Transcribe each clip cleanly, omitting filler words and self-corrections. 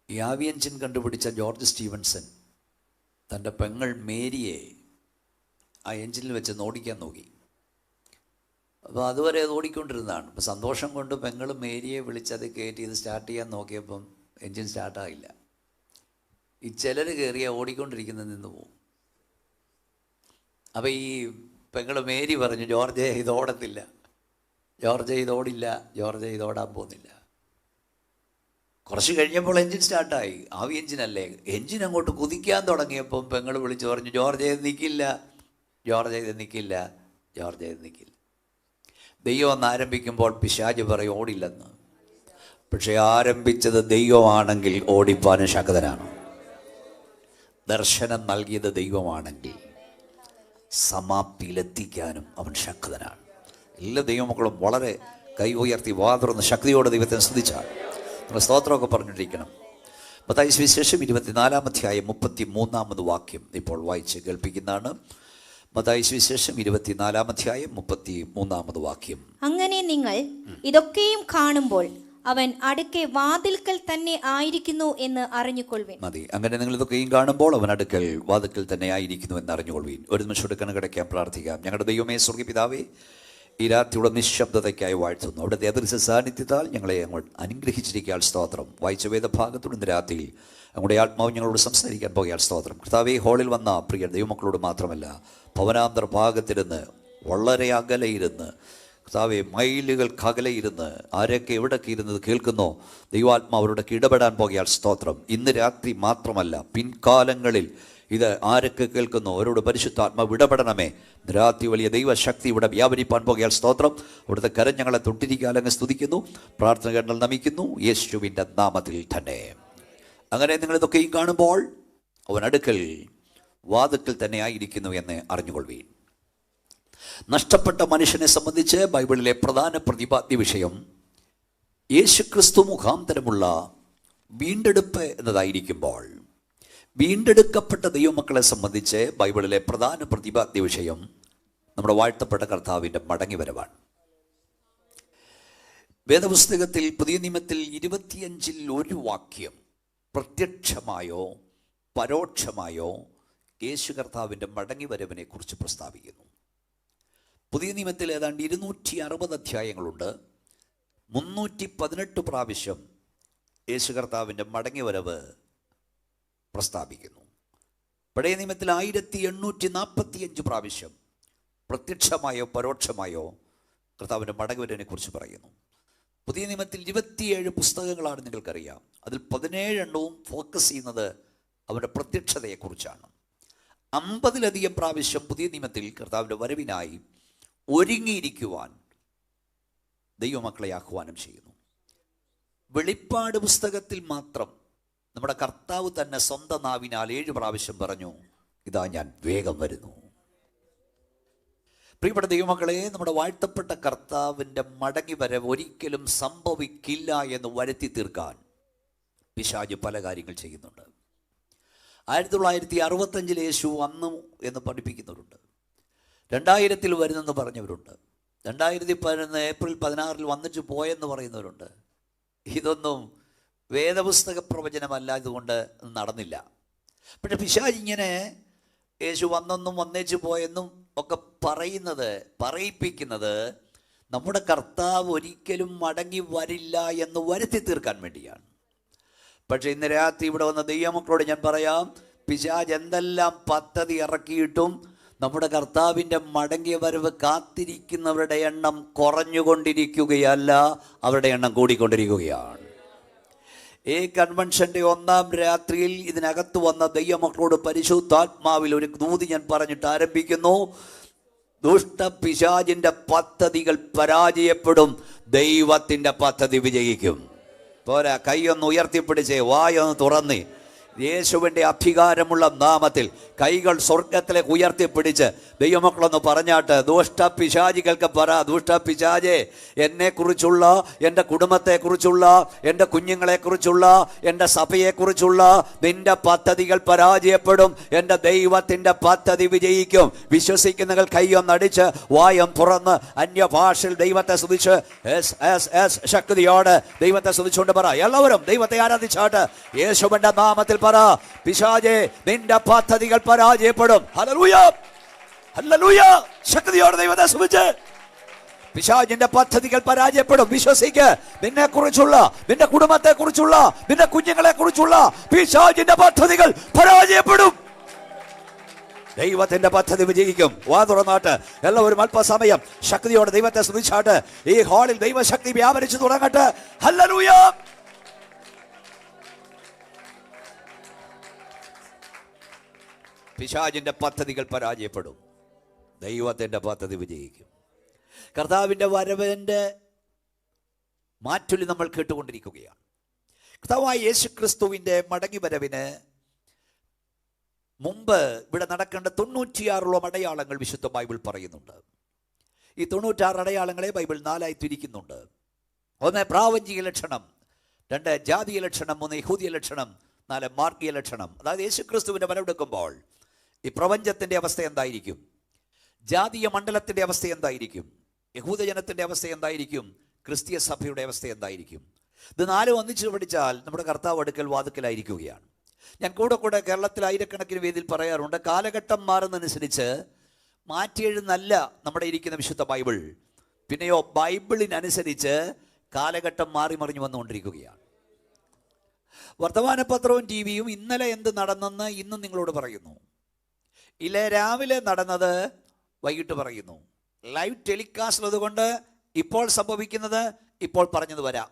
ഈ ആവി എഞ്ചിൻ കണ്ടുപിടിച്ച ജോർജ് സ്റ്റീവൻസൺ തൻ്റെ പെങ്ങൾ മേരിയെ ആ എഞ്ചിനിൽ വെച്ച് ഓടിക്കാൻ നോക്കി. അപ്പോൾ അതുവരെ അത് ഓടിക്കൊണ്ടിരുന്നതാണ്. അപ്പോൾ സന്തോഷം കൊണ്ട് പെങ്ങൾ മേരിയെ വിളിച്ചത് കയറ്റി ഇത് സ്റ്റാർട്ട് ചെയ്യാൻ നോക്കിയപ്പം എഞ്ചിൻ സ്റ്റാർട്ടായില്ല. ഈ ചിലർ കയറിയ ഓടിക്കൊണ്ടിരിക്കുന്നത് നിന്ന് പോകും. അപ്പോൾ ഈ പെങ്ങൾ മേരി പറഞ്ഞു, ജോർജ് ഇത് ഓടത്തില്ല, ജോർജ് ഇതോടില്ല, ജോർജ് ഇതോടാൻ പോകുന്നില്ല. കുറച്ച് കഴിഞ്ഞപ്പോൾ എഞ്ചിൻ സ്റ്റാർട്ടായി. ആവി എഞ്ചിനല്ലേ. എഞ്ചിൻ അങ്ങോട്ട് കുതിക്കാൻ തുടങ്ങിയപ്പം പെങ്ങൾ വിളിച്ച് പറഞ്ഞു, ജോർജ് നിൽക്കില്ല, ജോർജ് നിൽക്കില്ല, ജോർജ് നിൽക്കില്ല. ദൈവം ഒന്ന് ആരംഭിക്കുമ്പോൾ പിശാച് പറയും ഓടില്ലെന്ന്. പക്ഷെ ആരംഭിച്ചത് ദൈവമാണെങ്കിൽ ഓടിപ്പാനും ശക്തനാണ്. ദർശനം നൽകിയത് ദൈവമാണെങ്കിൽ സമാപ്തിയിലെത്തിക്കാനും അവൻ ശക്തനാണ്. എല്ലാ ദൈവമക്കളും വളരെ കൈ ഉയർത്തി വാതുറന്ന് ശക്തിയോടെ ദൈവത്തെ സ്തുതിച്ചാണ് നമ്മൾ സ്തോത്രമൊക്കെ പറഞ്ഞിട്ടിരിക്കണം. മത്തായി സുവിശേഷം 24-ാം അധ്യായം 33-ാമത് വാക്യം ഇപ്പോൾ വായിച്ച് കേൾപ്പിക്കുന്നതാണ്. മത്തായി സുവിശേഷം 24-ാം അധ്യായം 33-ാമത് വാക്യം. അങ്ങനെ നിങ്ങൾ ഇതൊക്കെയും കാണുമ്പോൾ അവൻ അടുക്കെ വാതിൽക്കൽ തന്നെ ആയിരിക്കുന്നു എന്ന് അറിഞ്ഞുകൊള്ളുവിൻ. മതി. അങ്ങനെ നിങ്ങൾ ഇതൊക്കെയും കാണുമ്പോൾ അവൻ അടുക്കൽ വാതിൽക്കൽ തന്നെ ആയിരിക്കുന്നു എന്ന് അറിഞ്ഞുകൊള്ളുവിൻ. ഒരു നിമിഷം എടുക്കാൻ കിടക്കാൻ പ്രാർത്ഥിക്കാം. ഞങ്ങളുടെ ദൈവമേ, സ്വർഗ്ഗീയ പിതാവേ, ഈ രാത്രിയുടെ നിശബ്ദതയ്ക്കായി വാഴ്ത്തുന്നു. അവിടുത്തെ അദൃശ്യ സാന്നിധ്യത്താൽ ഞങ്ങളെ അങ്ങോട്ട് അനുഗ്രഹിച്ചിരിക്കാൻ സ്തോത്രം. വായിച്ച വേദഭാഗത്തോട് ഇന്ന് രാത്രി നമ്മുടെ ആത്മാവ് ഞങ്ങളോട് സംസാരിക്കാൻ പോകാൻ സ്തോത്രം. കർത്താവേ, ഹോളിൽ വന്ന പ്രിയ ദൈവമക്കളോട് മാത്രമല്ല, ഭവനാന്തര ഭാഗത്തിരുന്ന് വളരെ അകലെയിരുന്ന്, കർത്താവെ, മൈലുകൾക്ക് അകലെയിരുന്ന് ആരൊക്കെ എവിടെയൊക്കെ ഇരുന്നത് കേൾക്കുന്നോ, ദൈവാത്മാവ് അവരോടൊക്കെ ഇടപെടാൻ പോകാൻ സ്തോത്രം. ഇന്ന് രാത്രി മാത്രമല്ല, പിൻകാലങ്ങളിൽ ഇത് ആരൊക്കെ കേൾക്കുന്നു അവരോട് പരിശുദ്ധാത്മാവ് ഇടപെടണമേ. രാത്രി വലിയ ദൈവശക്തി ഇവിടെ വ്യാപരിപ്പാൻ പോകാൻ സ്തോത്രം. അവിടുത്തെ കരം ഞങ്ങളെ തൊട്ടിരിക്കാലങ്ങ് സ്തുതിക്കുന്നു. പ്രാർത്ഥന കേട്ടൽ നമിക്കുന്നു യേശുവിൻ്റെ നാമത്തിൽ തന്നെ. അങ്ങനെ നിങ്ങളിതൊക്കെയും കാണുമ്പോൾ അവൻ അടുക്കൽ വാതിൽക്കൽ തന്നെ ആയിരിക്കുന്നു എന്ന് അറിഞ്ഞുകൊള്ളുവീൻ. നഷ്ടപ്പെട്ട മനുഷ്യനെ സംബന്ധിച്ച് ബൈബിളിലെ പ്രധാന പ്രതിപാദ്യ വിഷയം യേശുക്രിസ്തു മുഖാന്തരമുള്ള വീണ്ടെടുപ്പ് എന്നതായിരിക്കുമ്പോൾ, വീണ്ടെടുക്കപ്പെട്ട ദൈവമക്കളെ സംബന്ധിച്ച് ബൈബിളിലെ പ്രധാന പ്രതിപാദ്യ വിഷയം നമ്മുടെ വാഴ്ത്തപ്പെട്ട കർത്താവിൻ്റെ മടങ്ങിവരവാണ്. വേദപുസ്തകത്തിൽ പുതിയ നിയമത്തിൽ 25-ൽ ഒരു വാക്യം പ്രത്യക്ഷമായോ പരോക്ഷമായോ യേശു കർത്താവിൻ്റെ മടങ്ങിവരവിനെ കുറിച്ച് പ്രസ്താവിക്കുന്നു. പുതിയ നിയമത്തിൽ ഏതാണ്ട് 260 അധ്യായങ്ങളുണ്ട്. 318 പ്രാവശ്യം യേശു കർത്താവിൻ്റെ മടങ്ങിവരവ് പ്രസ്താവിക്കുന്നു. പഴയ നിയമത്തിൽ 1845 പ്രാവശ്യം പ്രത്യക്ഷമായോ പരോക്ഷമായോ കർത്താവിൻ്റെ മടങ്ങിവരവിനെ കുറിച്ച് പറയുന്നു. പുതിയ നിയമത്തിൽ 27 പുസ്തകങ്ങളാണ് നിങ്ങൾക്കറിയാം. അതിൽ 17 ഫോക്കസ് ചെയ്യുന്നത് അവൻ്റെ പ്രത്യക്ഷതയെക്കുറിച്ചാണ്. 50-ലധികം പ്രാവശ്യം പുതിയ നിയമത്തിൽ കർത്താവിൻ്റെ വരവിനായി ഒരുങ്ങിയിരിക്കുവാൻ ദൈവമക്കളെ ആഹ്വാനം ചെയ്യുന്നു. വെളിപ്പാട് പുസ്തകത്തിൽ മാത്രം നമ്മുടെ കർത്താവ് തന്നെ സ്വന്തം നാവിനാൽ 7 പ്രാവശ്യം പറഞ്ഞു, ഇതാ ഞാൻ വേഗം വരുന്നു. പ്രിയപ്പെട്ട ദൈവമക്കളെ, നമ്മുടെ വാഴ്ത്തപ്പെട്ട കർത്താവിൻ്റെ മടങ്ങി വരവ് ഒരിക്കലും സംഭവിക്കില്ല എന്ന് വരുത്തി തീർക്കാൻ പിശാച് പല കാര്യങ്ങൾ ചെയ്യുന്നുണ്ട്. 1965 യേശു വന്നു എന്ന് പഠിപ്പിക്കുന്നവരുണ്ട്. 2000 വരുന്നെന്ന് പറഞ്ഞവരുണ്ട്. 2011 ഏപ്രിൽ 16 വന്നിട്ട് പോയെന്ന് പറയുന്നവരുണ്ട്. ഇതൊന്നും വേദപുസ്തക പ്രവചനമല്ല, ഇതുകൊണ്ട് നടന്നില്ല. പക്ഷെ പിശാച് ഇങ്ങനെ യേശു വന്നെന്നും വന്നേച്ചു പോയെന്നും ഒക്കെ പറയിപ്പിക്കുന്നത് നമ്മുടെ കർത്താവ് ഒരിക്കലും മടങ്ങി വരില്ല എന്ന് വരുത്തി തീർക്കാൻ വേണ്ടിയാണ്. പക്ഷെ ഇന്ന് രാത്രി ഇവിടെ വന്ന ദൈവമക്കളോട് ഞാൻ പറയാം, പിശാച് എന്തെല്ലാം പദ്ധതി ഇറക്കിയിട്ടും നമ്മുടെ കർത്താവിൻ്റെ മടങ്ങിയ വരവ് കാത്തിരിക്കുന്നവരുടെ എണ്ണം കുറഞ്ഞുകൊണ്ടിരിക്കുകയല്ല, അവരുടെ എണ്ണം കൂടിക്കൊണ്ടിരിക്കുകയാണ്. ഈ കൺവെൻഷൻ്റെ 1-ാം രാത്രിയിൽ ഇതിനകത്ത് വന്ന ദൈവമക്കളോട് പരിശുദ്ധാത്മാവിൽ ഒരു ദൂതി ഞാൻ പറഞ്ഞിട്ട് ആരംഭിക്കുന്നു. ദുഷ്ട പിശാചിൻ്റെ പദ്ധതികൾ പരാജയപ്പെടും, ദൈവത്തിൻ്റെ പദ്ധതി വിജയിക്കും. പോരാ, കൈയൊന്ന് ഉയർത്തിപ്പിടിച്ചേ, വായൊന്ന് തുറന്ന് യേശുവിൻ്റെ അധികാരമുള്ള നാമത്തിൽ കൈകൾ സ്വർഗത്തിലേക്ക് ഉയർത്തിപ്പിടിച്ച് ദൈവമക്കളൊന്ന് പറഞ്ഞാട്ട്, ദുഷ്ട പിശാചികൾക്ക് പറ, ദുഷ്ട പിശാചെ, എന്നെക്കുറിച്ചുള്ള, എൻ്റെ കുടുംബത്തെക്കുറിച്ചുള്ള, എൻ്റെ കുഞ്ഞുങ്ങളെക്കുറിച്ചുള്ള, എൻ്റെ സഭയെക്കുറിച്ചുള്ള നിന്റെ പദ്ധതികൾ പരാജയപ്പെടും. എൻ്റെ ദൈവത്തിൻ്റെ പദ്ധതി വിജയിക്കും. വിശ്വസിക്കുന്നവർ കൈയൊന്നടിച്ച് വായം തുറന്ന് അന്യഭാഷയിൽ ദൈവത്തെ സ്തുതിച്ച് ശക്തിയോടെ ദൈവത്തെ സ്തുതിച്ചുകൊണ്ട് പറ. എല്ലാവരും ദൈവത്തെ ആരാധിച്ചാട്ട് യേശുവിൻ്റെ നാമത്തിൽ പറ, പിശാചേ, നിന്റെ പദ്ധതികൾ പരാജയപ്പെടും. Hallelujah, hallelujah. ശക്തിയോടെ ദൈവത്തെ സ്തുതിച്ച്. പിശാചിന്റെ പദ്ധതികൾ പരാജയപ്പെടും. വിശ്വസിക്ക്. നിന്നെ കുറിച്ചുള്ള, നിന്റെ കുടുംബത്തെ കുറിച്ചുള്ള, നിന്റെ കുഞ്ഞുങ്ങളെ കുറിച്ചുള്ള പിശാചിന്റെ പദ്ധതികൾ പരാജയപ്പെടും. ദൈവത്തിന്റെ പദ്ധതി വിജയിക്കും. വാ തുറന്നാട്ട് എല്ലാവരും അല്പസമയം ശക്തിയോടെ ദൈവത്തെ സ്തുതിച്ചാട്ട് ഈ ഹാളിൽ ദൈവശക്തി വ്യാപരിച്ചു തുടങ്ങട്ടെ. ഹല്ലേലൂയ. പിശാചിന്റെ പദ്ധതികൾ പരാജയപ്പെടും. ദൈവത്തിന്റെ പദ്ധതി വിജയിക്കും. കർത്താവിന്റെ വരവിന്റെ മാറ്റൊലി നമ്മൾ കേട്ടുകൊണ്ടിരിക്കുകയാണ്. കർത്താവായ യേശുക്രിസ്തുവിന്റെ മടങ്ങി വരവിന് മുമ്പ് ഇവിടെ നടക്കേണ്ട 96 അടയാളങ്ങൾ വിശുദ്ധ ബൈബിൾ പറയുന്നുണ്ട്. ഈ 96 അടയാളങ്ങളെ ബൈബിൾ 4ആയി തിരിക്കുന്നുണ്ട്. 1 പ്രാപഞ്ചിക ലക്ഷണം, 2 ജാതീയ ലക്ഷണം, 3 യഹൂദിയ ലക്ഷണം, 4 മാർഗീയ ലക്ഷണം. അതായത് യേശുക്രിസ്തുവിന്റെ വരവെടുക്കുമ്പോൾ ഈ പ്രപഞ്ചത്തിന്റെ അവസ്ഥ എന്തായിരിക്കും, ജാതീയ മണ്ഡലത്തിന്റെ അവസ്ഥ എന്തായിരിക്കും, യഹൂദജനത്തിന്റെ അവസ്ഥ എന്തായിരിക്കും, ക്രിസ്തീയ സഭയുടെ അവസ്ഥ എന്തായിരിക്കും. ഇത് 4 ഒന്നിച്ച് പഠിച്ചാൽ നമ്മുടെ കർത്താവ് അടുക്കൽ വാതുക്കലായിരിക്കുകയാണ്. ഞാൻ കൂടെ കേരളത്തിൽ ആയിരക്കണക്കിന് വേദിയിൽ പറയാറുണ്ട്, കാലഘട്ടം മാറുന്നതനുസരിച്ച് മാറ്റിയെഴുന്നല്ല നമ്മുടെ ഇരിക്കുന്ന വിശുദ്ധ ബൈബിൾ. പിന്നെയോ ബൈബിളിനനുസരിച്ച് കാലഘട്ടം മാറി മറിഞ്ഞു വന്നുകൊണ്ടിരിക്കുകയാണ്. വർത്തമാനപത്രവും ടി വിയും ഇന്നലെ എന്ത് നടന്നെന്ന് ഇന്നും നിങ്ങളോട് പറയുന്നു. ഇല്ലേ രാവിലെ നടന്നത് വൈകിട്ട് പറയുന്നു. ലൈവ് ടെലികാസ്റ്റ് ഉള്ളതുകൊണ്ട് ഇപ്പോൾ സംഭവിക്കുന്നത് ഇപ്പോൾ പറഞ്ഞത് വരാം.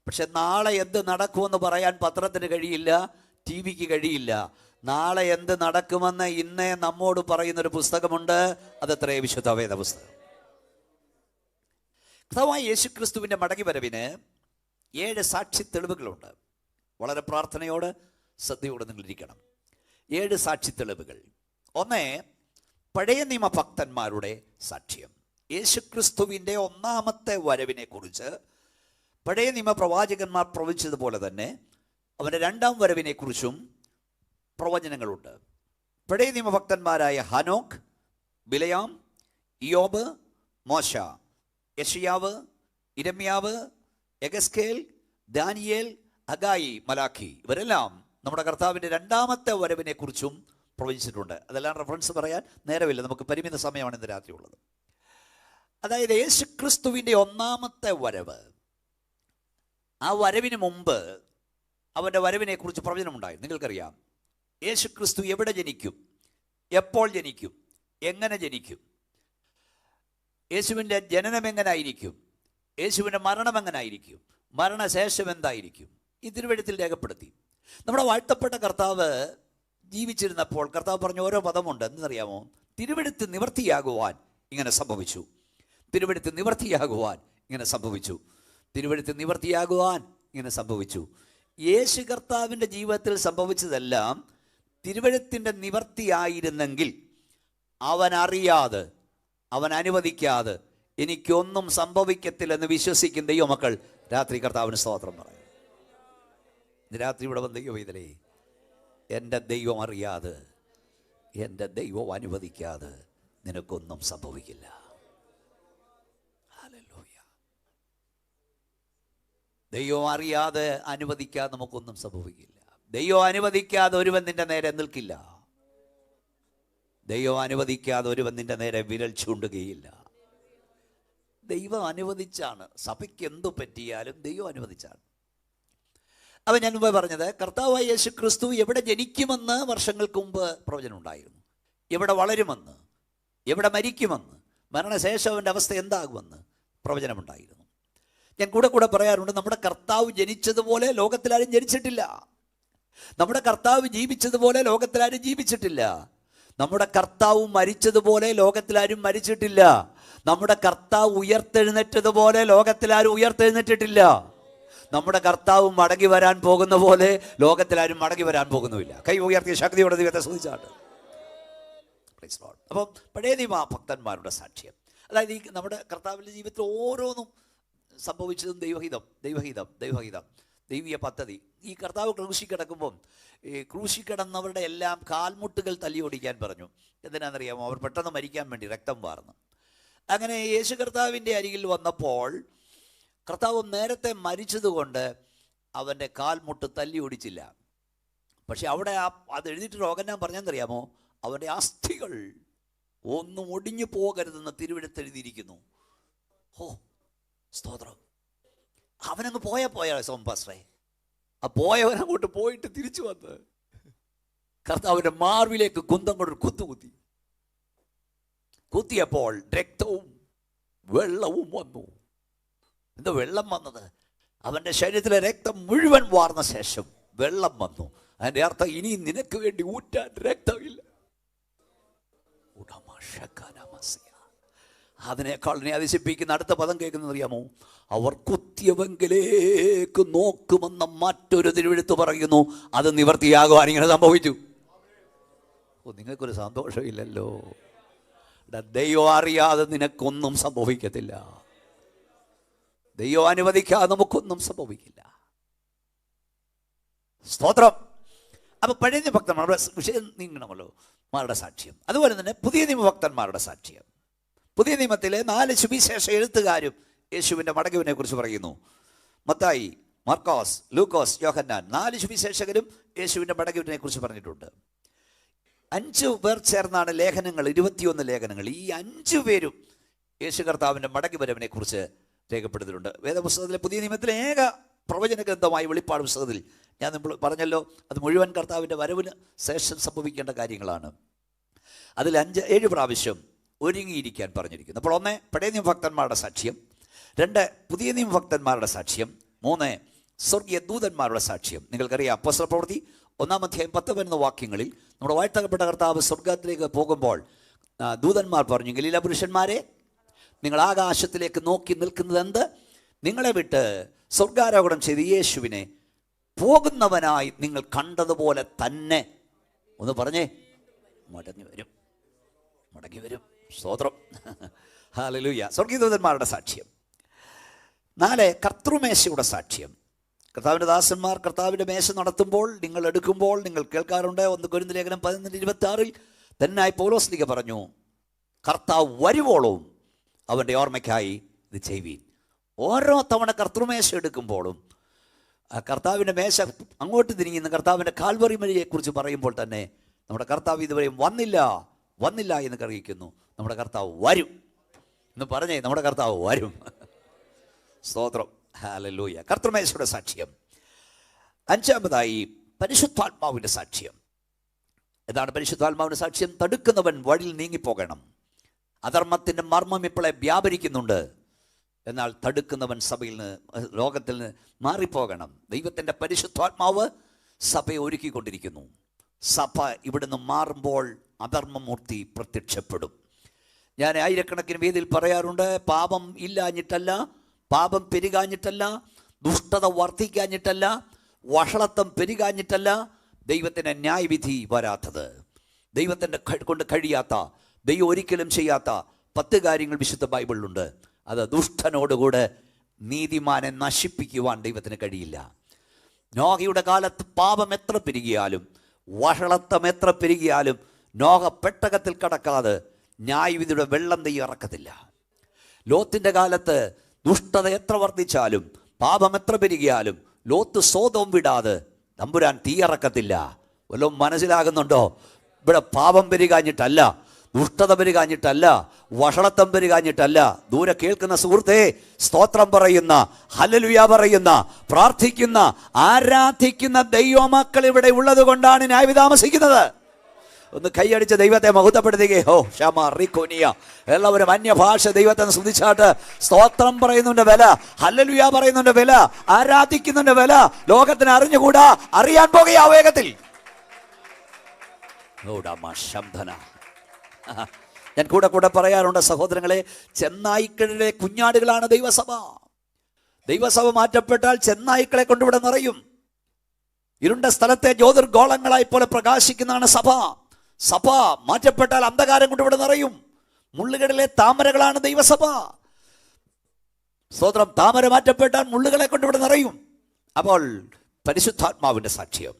പക്ഷെ നാളെ എന്ത് നടക്കുമെന്ന് പറയാൻ പത്രത്തിന് കഴിയില്ല, ടി വിക്ക് കഴിയില്ല. നാളെ എന്ത് നടക്കുമെന്ന് ഇന്നേ നമ്മോട് പറയുന്നൊരു പുസ്തകമുണ്ട്. അതത്രേ വിശുദ്ധ വേദ പുസ്തകം. കർത്താവായ യേശുക്രിസ്തുവിൻ്റെ മടങ്ങി വരവിന് 7 സാക്ഷി തെളിവുകളുണ്ട്. വളരെ പ്രാർത്ഥനയോട് ശ്രദ്ധയോടെ നിങ്ങളിരിക്കണം. 7 സാക്ഷി തെളിവുകൾ. 1, പഴയ നിയമ ഭക്തന്മാരുടെ സാക്ഷ്യം. യേശുക്രിസ്തുവിൻ്റെ ഒന്നാമത്തെ വരവിനെ കുറിച്ച് പഴയ നിയമ പ്രവാചകന്മാർ പ്രവചിച്ചതുപോലെ തന്നെ അവൻ്റെ 2ാം വരവിനെ കുറിച്ചും പ്രവചനങ്ങളുണ്ട്. പഴയ നിയമഭക്തന്മാരായ ഹനോക്ക്, ബിലയാം, ഇയോബ്, മോശ, യെശയ്യാവ്, ഇരമ്യാവ്, എഗസ്കേൽ, ദാനിയേൽ, ഹഗായി, മലാഖി, ഇവരെല്ലാം നമ്മുടെ കർത്താവിൻ്റെ 2ാമത്തെ വരവിനെ കുറിച്ചും പ്രവചിച്ചിട്ടുണ്ട്. അതെല്ലാം റെഫറൻസ് പറയാൻ നേരമില്ല, നമുക്ക് പരിമിത സമയമാണ് ഇന്ന് രാത്രി ഉള്ളത്. അതായത് യേശുക്രിസ്തുവിൻ്റെ ഒന്നാമത്തെ വരവ്, ആ വരവിന് മുമ്പ് അവൻ്റെ വരവിനെ കുറിച്ച് പ്രവചനമുണ്ടായി. നിങ്ങൾക്കറിയാം, യേശുക്രിസ്തു എവിടെ ജനിക്കും, എപ്പോൾ ജനിക്കും, എങ്ങനെ ജനിക്കും, യേശുവിൻ്റെ ജനനം എങ്ങനായിരിക്കും, യേശുവിൻ്റെ മരണം എങ്ങനായിരിക്കും, മരണശേഷം എന്തായിരിക്കും, ഈ തിരുവെഴുത്തിൽ രേഖപ്പെടുത്തി. നമ്മുടെ വാഴ്ത്തപ്പെട്ട കർത്താവ് ജീവിച്ചിരുന്നപ്പോൾ കർത്താവ് പറഞ്ഞ ഓരോ പദമുണ്ട്. എന്തെന്നറിയാമോ? തിരുവെഴുത്ത് നിവർത്തിയാകുവാൻ ഇങ്ങനെ സംഭവിച്ചു, തിരുവെഴുത്ത് നിവർത്തിയാകുവാൻ ഇങ്ങനെ സംഭവിച്ചു, തിരുവെഴുത്ത് നിവർത്തിയാകുവാൻ ഇങ്ങനെ സംഭവിച്ചു. യേശു കർത്താവിൻ്റെ ജീവിതത്തിൽ സംഭവിച്ചതെല്ലാം തിരുവെഴുത്തിൻ്റെ നിവർത്തിയായിരുന്നെങ്കിൽ അവൻ അറിയാതെ, അവൻ അനുവദിക്കാതെ എനിക്കൊന്നും സംഭവിക്കത്തില്ലെന്ന് വിശ്വസിക്കുന്ന ദൈവമക്കൾ രാത്രി കർത്താവിന് സ്തോത്രം പറയും. രാത്രി ഇവിടെ വന്ന ദൈവവേദനേ, എൻ്റെ ദൈവം അറിയാതെ, എൻ്റെ ദൈവം അനുവദിക്കാതെ നിനക്കൊന്നും സംഭവിക്കില്ല. ഹല്ലേലൂയ. ദൈവം അറിയാതെ, അനുവദിക്കാതെ നമുക്കൊന്നും സംഭവിക്കില്ല. ദൈവം അനുവദിക്കാതെ ഒരുവൻ നിന്റെ നേരെ നിൽക്കില്ല. ദൈവം അനുവദിക്കാതെ ഒരുവൻ നിന്റെ നേരെ വിരൽ ചൂണ്ടുകയില്ല. ദൈവം അനുവദിച്ചാണ്. സഭയ്ക്ക് എന്തു പറ്റിയാലും ദൈവം അനുവദിച്ചാണ്. അപ്പം ഞാൻ മുമ്പ് പറഞ്ഞത്, കർത്താവായ യേശു ക്രിസ്തു എവിടെ ജനിക്കുമെന്ന് വർഷങ്ങൾക്ക് മുമ്പ് പ്രവചനം ഉണ്ടായിരുന്നു. എവിടെ വളരുമെന്ന്, എവിടെ മരിക്കുമെന്ന്, മരണശേഷം അവൻ്റെ അവസ്ഥ എന്താകുമെന്ന് പ്രവചനമുണ്ടായിരുന്നു. ഞാൻ കൂടെ പറയാറുണ്ട്, നമ്മുടെ കർത്താവ് ജനിച്ചതുപോലെ ലോകത്തിലാരും ജനിച്ചിട്ടില്ല. നമ്മുടെ കർത്താവ് ജീവിച്ചതുപോലെ ലോകത്തിലാരും ജീവിച്ചിട്ടില്ല. നമ്മുടെ കർത്താവ് മരിച്ചതുപോലെ ലോകത്തിലാരും മരിച്ചിട്ടില്ല. നമ്മുടെ കർത്താവ് ഉയർത്തെഴുന്നേറ്റതുപോലെ ലോകത്തിലാരും ഉയർത്തെഴുന്നേറ്റിട്ടില്ല. നമ്മുടെ കർത്താവ് മടങ്ങി വരാൻ പോകുന്ന പോലെ ലോകത്തിലാരും മടങ്ങി വരാൻ പോകുന്നുമില്ല. കൈ ഉയർത്തിയ ശക്തിയോടെ ദൈവത്തെ സ്തുതിച്ചാട്ട്. അപ്പം പഴയ നിയമ ഭക്തന്മാരുടെ സാക്ഷ്യം, അതായത് ഈ നമ്മുടെ കർത്താവിൻ്റെ ജീവിതത്തിൽ ഓരോന്നും സംഭവിച്ചതും ദൈവീയ പദ്ധതി. ഈ കർത്താവ് ക്രൂശി കിടക്കുമ്പം ഈ ക്രൂശി കിടന്നവരുടെ എല്ലാം കാൽമുട്ടുകൾ തല്ലി ഓടിക്കാൻ പറഞ്ഞു. എന്തിനാണെന്നറിയാമോ? അവർ പെട്ടെന്ന് മരിക്കാൻ വേണ്ടി രക്തം വാർന്നു. അങ്ങനെ യേശു കർത്താവിൻ്റെ അരികിൽ വന്നപ്പോൾ കർത്താവ് നേരത്തെ മരിച്ചതുകൊണ്ട് അവൻ്റെ കാൽമുട്ട് തല്ലി ഓടിച്ചില്ല. പക്ഷെ അവിടെ അത് എഴുതിയിട്ട് രോഗം ഞാൻ പറഞ്ഞെന്നറിയാമോ? അവൻ്റെ അസ്ഥികൾ ഒന്നും ഒടിഞ്ഞു പോകരുതെന്ന് തിരുവെഴുത്ത് എഴുതിയിരിക്കുന്നു. ഓ സ്തോത്രം! അവനങ്ങ് പോയാ സോംപാസ്റ്ററെ, ആ പോയവനങ്ങോട്ട് പോയിട്ട് തിരിച്ചു വന്ന് കർത്താവിൻ്റെ മാർവിലേക്ക് കുന്തം കൊണ്ട് കുത്തിയപ്പോൾ രക്തവും വെള്ളവും വന്നു. എന്താ വെള്ളം വന്നത്? അവൻ്റെ ശരീരത്തിലെ രക്തം മുഴുവൻ വാർന്ന ശേഷം വെള്ളം വന്നു. അതിൻ്റെ അർത്ഥം ഇനി നിനക്ക് വേണ്ടി ഊറ്റാൻ രക്തമില്ല. അതിനേക്കാൾ എന്നെ അതിശയിപ്പിക്കുന്ന അടുത്ത പദം കേൾക്കുന്നത് അറിയാമോ? അവർ കുത്തിയവെങ്കിലേക്ക് നോക്കുമെന്ന മറ്റൊരു തിരുവെഴുത്ത് പറയുന്നു. അത് നിവർത്തിയാകുവാൻ ഇങ്ങനെ സംഭവിച്ചു. നിങ്ങൾക്കൊരു സന്തോഷമില്ലല്ലോ. ദൈവം അറിയാതെ നിനക്കൊന്നും സംഭവിക്കത്തില്ല. ദൈവം അനുവദിക്കാതെ നമുക്കൊന്നും സംഭവിക്കില്ല. സ്തോത്രം! അപ്പൊ പഴയ നിയമഭക്തന്മാരുടെ വിഷയം നീങ്ങണമല്ലോ, മാരുടെ സാക്ഷ്യം. അതുപോലെ തന്നെ പുതിയ നിയമഭക്തന്മാരുടെ സാക്ഷ്യം. പുതിയ നിയമത്തിലെ 4 സുവിശേഷ എഴുത്തുകാരും യേശുവിൻ്റെ മടങ്ങിനെ കുറിച്ച് പറയുന്നു. മത്തായി, മർക്കോസ്, ലൂക്കോസ്, യോഹന്നാൻ 4 സുവിശേഷകരും യേശുവിൻ്റെ മടങ്ങിനെ കുറിച്ച് പറഞ്ഞിട്ടുണ്ട്. 5 പേർ ചേർന്നാണ് ലേഖനങ്ങൾ, 21 ലേഖനങ്ങൾ. ഈ 5 പേരും യേശു കർത്താവിൻ്റെ മടങ്ങിവരവിനെ കുറിച്ച് രേഖപ്പെടുത്തിയിട്ടുണ്ട്. വേദപുസ്തകത്തിലെ പുതിയ നിയമത്തിലെ ഏക പ്രവചന ഗ്രന്ഥമായി വെളിപ്പാട് പുസ്തകത്തിൽ ഞാൻ നമ്മൾ പറഞ്ഞല്ലോ, അത് മുഴുവൻ കർത്താവിൻ്റെ വരവിന് ശേഷം സംഭവിക്കേണ്ട കാര്യങ്ങളാണ്. അതിൽ 7 പ്രാവശ്യം ഒരുങ്ങിയിരിക്കാൻ പറഞ്ഞിരിക്കുന്നു. അപ്പോൾ 1 പഴയ നിയമഭക്തന്മാരുടെ സാക്ഷ്യം, 2 പുതിയ നിയമഭക്തന്മാരുടെ സാക്ഷ്യം, 3 സ്വർഗീയ ദൂതന്മാരുടെ സാക്ഷ്യം. നിങ്ങൾക്കറിയാം അപ്പോസ്തല പ്രവൃത്തി 1-ാം അധ്യായം 10 വാക്യങ്ങളിൽ നമ്മുടെ വാഴ്ത്തപ്പെട്ട കർത്താവ് സ്വർഗത്തിലേക്ക് പോകുമ്പോൾ ദൂതന്മാർ പറഞ്ഞു, ഗലീല പുരുഷന്മാരെ, നിങ്ങൾ ആകാശത്തിലേക്ക് നോക്കി നിൽക്കുന്നത് എന്ത്? നിങ്ങളെ വിട്ട് സ്വർഗാരോഹണം ചെയ്ത് യേശുവിനെ പോകുന്നവനായി നിങ്ങൾ കണ്ടതുപോലെ തന്നെ, ഒന്ന് പറഞ്ഞേ, മടങ്ങി വരും. സ്തോത്രം! ഹല്ലേലൂയ! സ്വർഗീയ ദൂതന്മാരുടെ സാക്ഷ്യം. 4 കർത്തൃമേശയുടെ സാക്ഷ്യം. കർത്താവിൻ്റെ ദാസന്മാർ കർത്താവിൻ്റെ മേശ നടത്തുമ്പോൾ, നിങ്ങൾ എടുക്കുമ്പോൾ നിങ്ങൾ കേൾക്കാറുണ്ട്. 1 കൊരിന്ത്യർ ലേഖനം 11:26 തന്നായി പൗലോസ്ലീഹ പറഞ്ഞു, കർത്താവ് വരുവോളവും അവൻ്റെ ഓർമ്മയ്ക്കായി ഇത് ചെയ്യുവീൻ. ഓരോ തവണ കർത്തൃമേശ എടുക്കുമ്പോഴും കർത്താവിൻ്റെ മേശ അങ്ങോട്ട് തിരിഞ്ഞ് കർത്താവിൻ്റെ കാൽവറി മരിയെക്കുറിച്ച് പറയുമ്പോൾ തന്നെ നമ്മുടെ കർത്താവ് ഇതുവരെയും വന്നില്ല എന്ന് അറിയിക്കുന്നു. നമ്മുടെ കർത്താവ് വരും എന്ന് പറഞ്ഞേ, നമ്മുടെ കർത്താവ് വരും. സ്തോത്രം! ഹല്ലേലൂയ! കർത്തൃമേശയുടെ സാക്ഷ്യം. 5-ാമതായി പരിശുദ്ധാത്മാവിൻ്റെ സാക്ഷ്യം. എന്താണ് പരിശുദ്ധാത്മാവിൻ്റെ സാക്ഷ്യം? തടുക്കുന്നവൻ വഴിയിൽ നീങ്ങിപ്പോകണം. അധർമ്മത്തിൻ്റെ മർമ്മം ഇപ്പോഴെ വ്യാപരിക്കുന്നുണ്ട്. എന്നാൽ തടുക്കുന്നവൻ സഭയിൽ നിന്ന്, ലോകത്തിൽ നിന്ന് മാറിപ്പോകണം. ദൈവത്തിൻ്റെ പരിശുദ്ധാത്മാവ് സഭയെ ഒരുക്കിക്കൊണ്ടിരിക്കുന്നു. സഭ ഇവിടുന്ന് മാറുമ്പോൾ അധർമ്മമൂർത്തി പ്രത്യക്ഷപ്പെടും. ഞാൻ ആയിരക്കണക്കിന് വേദിയിൽ പറയാറുണ്ട്, പാപം ഇല്ലാഞ്ഞിട്ടല്ല, പാപം പെരുകാഞ്ഞിട്ടല്ല, ദുഷ്ടത വർദ്ധിക്കാഞ്ഞിട്ടല്ല, വഷളത്വം പെരുകാഞ്ഞിട്ടല്ല ദൈവത്തിൻ്റെ ന്യായവിധി വരാത്തത്. ദൈവത്തിൻ്റെ കൊണ്ട് കഴിയാത്ത, ദൈവം ഒരിക്കലും ചെയ്യാത്ത 10 കാര്യങ്ങൾ വിശുദ്ധ ബൈബിളിലുണ്ട്. അത് ദുഷ്ടനോടുകൂടെ നീതിമാനെ നശിപ്പിക്കുവാൻ ദൈവത്തിന് കഴിയില്ല. നോഹയുടെ കാലത്ത് പാപം എത്ര പെരുകിയാലും, വഷളത്വം എത്ര പെരുകിയാലും നോഹ പെട്ടകത്തിൽ കടക്കാതെ ന്യായവിധിയുടെ വെള്ളം ദൈവം ഇറക്കത്തില്ല. ലോത്തിൻ്റെ കാലത്ത് ദുഷ്ടത എത്ര വർദ്ധിച്ചാലും, പാപം എത്ര പെരുകിയാലും ലോത്ത് സോദോം വിടാതെ തമ്പുരാൻ തീ ഇറക്കത്തില്ല. വല്ലതും മനസ്സിലാകുന്നുണ്ടോ? ഇവിടെ പാപം പെരുകാഞ്ഞിട്ടല്ല, ദുഷ്ടത പെരുകാഞ്ഞിട്ടല്ല, വഷളത്വം പെരുകാഞ്ഞിട്ടല്ല. ദൂരെ കേൾക്കുന്ന സുഹൃത്തെ, സ്തോത്രം പറയുന്ന, ഹല്ലേലൂയ പറയുന്ന, പ്രാർത്ഥിക്കുന്ന, ആരാധിക്കുന്ന ദൈവമക്കൾ ഇവിടെ ഉള്ളത് കൊണ്ടാണ് ന്യായവിധി താമസിക്കുന്നത്. ഒന്ന് കൈയടിച്ച് ദൈവത്തെ മഹത്വപ്പെടുത്തുകയോ. ഷമ റിക്കോനിയ. എല്ലാവരും അന്യഭാഷ ദൈവത്തെ സ്തുതിച്ചാട്ട് സ്തോത്രം പറയുന്നതിന്റെ വില, ഹല്ലേലൂയ പറയുന്നതിന്റെ വില, ആരാധിക്കുന്നതിന്റെ വില ലോകത്തിന് അറിഞ്ഞുകൂടാ, അറിയാൻ പോകുകയാ വേഗത്തിൽ. ഞാൻ കൂടെ പറയാറുണ്ട് സഹോദരങ്ങളെ, ചെന്നായ്ക്കളിലെ കുഞ്ഞാടുകളാണ് ദൈവസഭ. ദൈവസഭ മാറ്റപ്പെട്ടാൽ ചെന്നായ്ക്കളെ കൊണ്ടിവിടെ നിറയും. ഇരുണ്ട സ്ഥലത്തെ ജ്യോതിർഗോളങ്ങളായി പോലെ പ്രകാശിക്കുന്നതാണ് സഭ. സഭ മാറ്റപ്പെട്ടാൽ അന്ധകാരം കൊണ്ടിവിടെ നിറയും. മുള്ളുകളിലെ താമരകളാണ് ദൈവസഭ. സ്തോത്രം. താമര മാറ്റപ്പെട്ടാൽ മുള്ളുകളെ കൊണ്ടിവിടെ നിറയും. അപ്പോൾ പരിശുദ്ധാത്മാവിൻ്റെ സാക്ഷ്യം.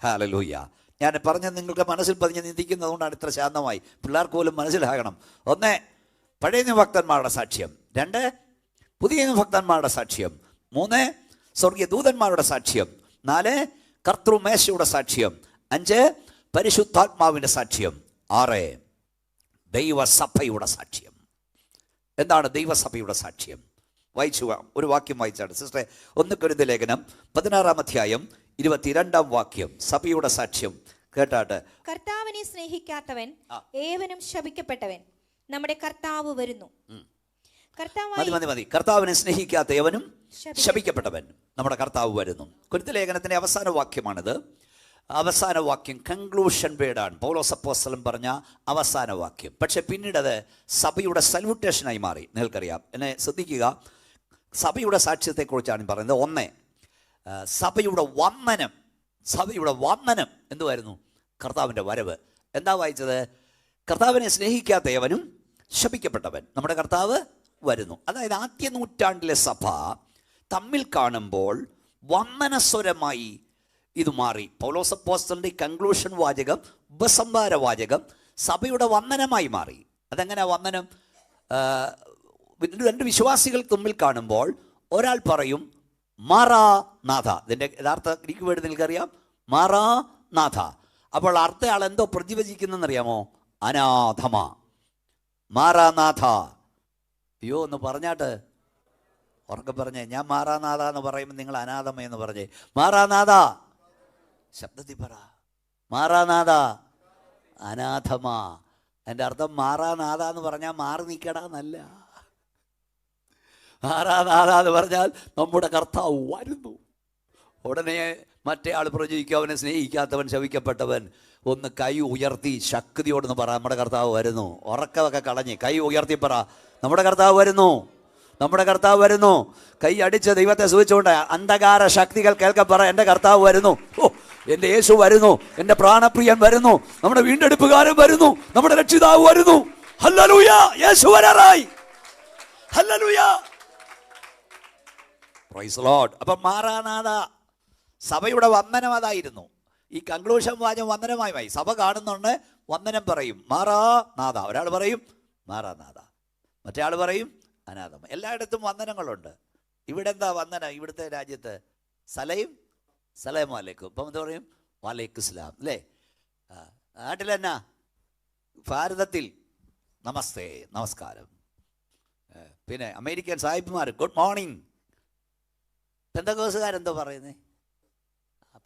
ഹല്ലേലൂയ. ഞാൻ പറഞ്ഞ നിങ്ങൾക്ക് മനസ്സിൽ പതിഞ്ഞ് നിന്ദിക്കുന്നതുകൊണ്ടാണ് ഇത്ര ശാന്തമായി. പിള്ളേർക്ക് പോലും മനസ്സിലാകണം. 1, പഴയ നിയമഭക്തന്മാരുടെ സാക്ഷ്യം. 2, പുതിയ നിയമഭക്തന്മാരുടെ സാക്ഷ്യം. 3, സ്വർഗീയ ദൂതന്മാരുടെ സാക്ഷ്യം. 4, കർത്തൃമേശയുടെ സാക്ഷ്യം. 5, പരിശുദ്ധാത്മാവിൻ്റെ സാക്ഷ്യം. 6, ദൈവസഭയുടെ സാക്ഷ്യം. എന്താണ് ദൈവസഭയുടെ സാക്ഷ്യം? വായിച്ചു, ഒരു വാക്യം വായിച്ചാണ് സിസ്റ്ററെ. 1 കൊരിന്ത്യർ ലേഖനം 16-ാം അധ്യായം 22-ാം വാക്യം. സഭയുടെ സാക്ഷ്യം കേട്ടാട്ട്. കർത്താവിനെ സ്നേഹിക്കാത്തവൻ ഏവനും ശപിക്കപ്പെട്ടവൻ. നമ്മുടെ കർത്താവ് വരുന്നു. മതി. കർത്താവിനെ സ്നേഹിക്കാത്ത ഏവനും ശപിക്കപ്പെട്ടവൻ. നമ്മുടെ കർത്താവ് വരുന്നു. കൊരിന്ത്യർ ലേഖനത്തിന്റെ അവസാന വാക്യമാണിത്. അവസാന വാക്യം കൺക്ലൂഷൻ വേർഡാണ്. പൗലോസ് അപ്പോസ്തലൻ പറഞ്ഞ അവസാന വാക്യം. പക്ഷെ പിന്നീട് അത് സഭയുടെ സല്യൂട്ടേഷനായി മാറി. നിങ്ങൾക്കറിയാം. എന്നെ ശ്രദ്ധിക്കുക. സഭയുടെ സാക്ഷ്യത്തെക്കുറിച്ചാണ് പറയുന്നത്. 1, സഭയുടെ വന്ദനം. സഭയുടെ വന്ദനം എന്തുവായിരുന്നു? കർത്താവിൻ്റെ വരവ്. എന്താ വായിച്ചത്? കർത്താവിനെ സ്നേഹിക്കാത്ത ഏവനും ശപിക്കപ്പെട്ടവൻ. നമ്മുടെ കർത്താവ് വരുന്നു. അതായത് ആദ്യ നൂറ്റാണ്ടിലെ സഭ തമ്മിൽ കാണുമ്പോൾ വന്ദനസ്വരമായി ഇത് മാറി. പൗലോസ് അപ്പോസ്തലന്റെ കൺക്ലൂഷൻ വാചകം, ഉപസംഹാര വാചകം സഭയുടെ വന്ദനമായി മാറി. അതെങ്ങനെ വന്ദനം? 2 വിശ്വാസികൾ തമ്മിൽ കാണുമ്പോൾ ഒരാൾ പറയും മാറാ നാഥ. ഇതിൻ്റെ യഥാർത്ഥ ഗ്രീക്ക് വേർഡ് നിങ്ങൾക്കറിയാം, മാറാ നാഥ. അപ്പോൾ അർത്ഥ ആൾ എന്തോ പ്രതിവചിക്കുന്നതെന്നറിയാമോ? അനാഥമ. മാറാ നാഥ. അയ്യോ ഒന്ന് പറഞ്ഞാട്ട് ഉറക്കെ പറഞ്ഞേ. ഞാൻ മാറാനാഥ എന്ന് പറയുമ്പോൾ നിങ്ങൾ അനാഥമ എന്ന് പറഞ്ഞേ. മാറാനാഥ. ശബ്ദത്തിൽ പറ. മാറാനാഥ. അനാഥമ. എൻ്റെ അർത്ഥം മാറാനാഥ എന്ന് പറഞ്ഞാൽ മാറി നിൽക്കടാന്നല്ല. മാറാനാഥ എന്ന് പറഞ്ഞാൽ നമ്മുടെ കർത്താവ് വരുന്നു. ഉടനെ മറ്റേ ആൾ പ്രചരിക്കും, അവനെ സ്നേഹിക്കാത്തവൻ ശപിക്കപ്പെട്ടവൻ. ഒന്ന് കൈ ഉയർത്തി ശക്തിയോടൊന്ന് പറ, നമ്മുടെ കർത്താവ് വരുന്നു. ഉറക്കമൊക്കെ കളഞ്ഞ് കൈ ഉയർത്തി പറ, നമ്മുടെ കർത്താവ് വരുന്നു, നമ്മുടെ കർത്താവ് വരുന്നു. കൈ അടിച്ച് ദൈവത്തെ സൂചിച്ചുകൊണ്ട് അന്ധകാര ശക്തികൾ കേൾക്കാൻ പറ, എൻ്റെ കർത്താവ് വരുന്നു. ഓ, എൻ്റെ യേശു വരുന്നു, എൻ്റെ പ്രാണപ്രിയൻ വരുന്നു, നമ്മുടെ വീണ്ടെടുപ്പുകാരൻ വരുന്നു, നമ്മുടെ രക്ഷിതാവ് വരുന്നു. ഹല്ലേലൂയ, യേശു വരാറായി. Hallelujah, praise lord. അപ്പം മാറാനാഥ സഭയുടെ വന്ദനം അതായിരുന്നു. ഈ കൺക്ലൂഷൻ വാചകം വന്ദനമായി. സഭ കാണുന്നുണ്ട്, വന്ദനം പറയും മാറാനാഥ. ഒരാൾ പറയും മാറാനാഥ, മറ്റേ ആൾ പറയും അനാഥം. എല്ലായിടത്തും വന്ദനങ്ങളുണ്ട്. ഇവിടെ എന്താ വന്ദനം? ഇവിടുത്തെ രാജ്യത്ത് സലയും വാലേക്കും. ഇപ്പം എന്താ പറയും? വാലേക്കും ഇസ്ലാം അല്ലേ? നാട്ടിലെന്നാ? ഭാരതത്തിൽ നമസ്തേ, നമസ്കാരം. പിന്നെ അമേരിക്കൻ സാഹിബ്മാർ ഗുഡ് മോർണിംഗ്. പെന്തക്കോസുകാരെന്തോ പറയുന്നേ?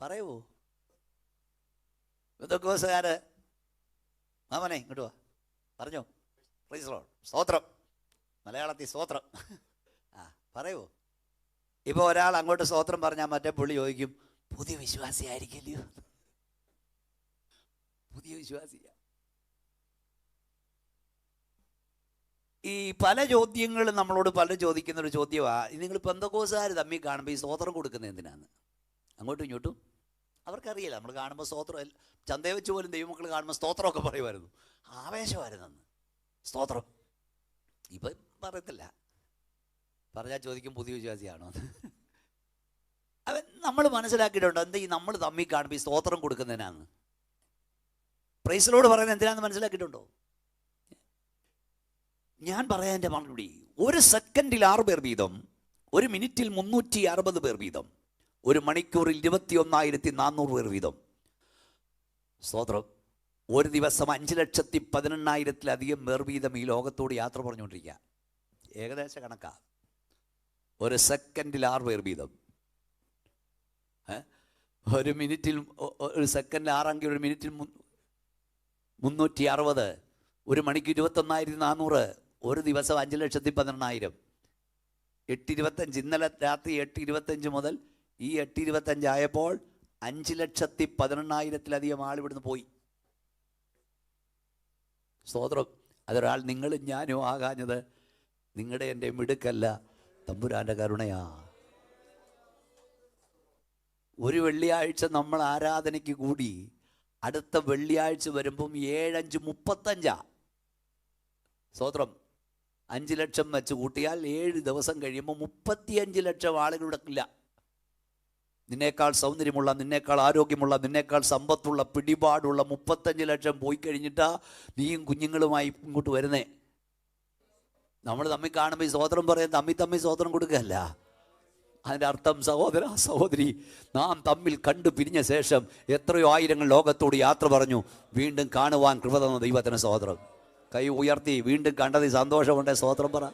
പറയുമോ? പെന്തക്കോസുകാർ മാമനെ ഇങ്ങോട്ട് വാ, പറഞ്ഞോ. പ്രൈസ് ലോർഡ്, സ്തോത്രം. മലയാളത്തിൽ സ്തോത്രം. പറയുമോ? ഇപ്പോൾ ഒരാൾ അങ്ങോട്ട് സ്തോത്രം പറഞ്ഞാൽ മറ്റേ പുള്ളി ചോദിക്കും, പുതിയ വിശ്വാസി ആയിരിക്കില്ലയോ? പുതിയ വിശ്വാസിയ. ഈ പല ചോദ്യങ്ങളും നമ്മളോട് പലരും ചോദിക്കുന്നൊരു ചോദ്യമാണ്, നിങ്ങൾ പെന്തക്കോസുകാർ തമ്മിൽ കാണുമ്പോൾ ഈ സ്തോത്രം കൊടുക്കുന്നത് എന്തിനാണ്? അങ്ങോട്ടും ഇങ്ങോട്ടും അവർക്കറിയില്ല. നമ്മൾ കാണുമ്പോൾ സ്തോത്രം, ചന്തയെ വെച്ച് പോലും ദൈവമക്കൾ കാണുമ്പോൾ സ്തോത്രമൊക്കെ പറയുമായിരുന്നു, ആവേശമായിരുന്നു അന്ന് സ്തോത്രം. ഇപ്പം പറയത്തില്ല. പറഞ്ഞാൽ ചോദിക്കും പുതിയ വിശ്വാസിയാണോ? അവൻ നമ്മൾ മനസ്സിലാക്കിയിട്ടുണ്ടോ എന്താ ഈ നമ്മൾ തമ്മിൽ കാണുമ്പോൾ ഈ സ്തോത്രം കൊടുക്കുന്നതിനാണ്? പ്രൈസിലോട് പറയുന്നത് എന്തിനാന്ന് മനസ്സിലാക്കിയിട്ടുണ്ടോ? ഞാൻ പറയാൻ എൻ്റെ മറുപടി, 1 സെക്കൻഡിൽ 6 പേർ വീതം, 1 മിനിറ്റിൽ 360 പേർ വീതം, 1 മണിക്കൂറിൽ 21,400 പേർ വീതം. സ്തോത്രം. ഒരു ദിവസം 5,18,000-ത്തിലധികം പേർ വീതം ഈ ലോകത്തോട് യാത്ര പറഞ്ഞുകൊണ്ടിരിക്കുക. ഏകദേശ കണക്കാ. 1 സെക്കൻഡിൽ 6 പേർ വീതം. 1 മിനിറ്റിൽ, 1 സെക്കൻഡിൽ 6 1 മിനിറ്റിൽ 360, 1 മണിക്ക് 21,400, ഒരു ദിവസം 5,18,000. 8:25 ഇന്നലെ രാത്രി 8:25 മുതൽ ഈ 8:25 ആയപ്പോൾ 5,18,000-ത്തിലധികം ആൾ ഇവിടുന്ന് പോയി. സ്തോത്രം. അതൊരാൾ നിങ്ങളും ഞാനും ആകാഞ്ഞത് നിങ്ങളുടെ എൻ്റെ മിടുക്കല്ല, തമ്പുരാന്റെ കരുണയാ. ഒരു വെള്ളിയാഴ്ച നമ്മൾ ആരാധനയ്ക്ക് കൂടി, അടുത്ത വെള്ളിയാഴ്ച വരുമ്പം 7:5:35. സ്തോത്രം. 5 ലക്ഷം വെച്ച് കൂട്ടിയാൽ 7 ദിവസം കഴിയുമ്പോൾ 35 ലക്ഷം ആളുകളുടെ ഇല്ല. നിന്നേക്കാൾ സൗന്ദര്യമുള്ള, നിന്നേക്കാൾ ആരോഗ്യമുള്ള, നിന്നേക്കാൾ സമ്പത്തുള്ള, പിടിപാടുള്ള 35 ലക്ഷം പോയി കഴിഞ്ഞിട്ടാ നീയും കുഞ്ഞുങ്ങളുമായി ഇങ്ങോട്ട് വരുന്നേ. നമ്മൾ തമ്മിൽ കാണുമ്പോൾ ഈ സ്തോത്രം പറയാൻ തമ്മിൽ സ്തോത്രം കൊടുക്കുകയല്ല. അതിൻ്റെ അർത്ഥം, സഹോദര സഹോദരി, നാം തമ്മിൽ കണ്ടു പിരിഞ്ഞ ശേഷം എത്രയോ ആയിരങ്ങൾ ലോകത്തോട് യാത്ര പറഞ്ഞു. വീണ്ടും കാണുവാൻ കൃപ തന്ന ദൈവത്തിന് സ്തോത്രം. കൈ ഉയർത്തി വീണ്ടും കണ്ടത് സന്തോഷമുണ്ട്, സ്തോത്രം പറ.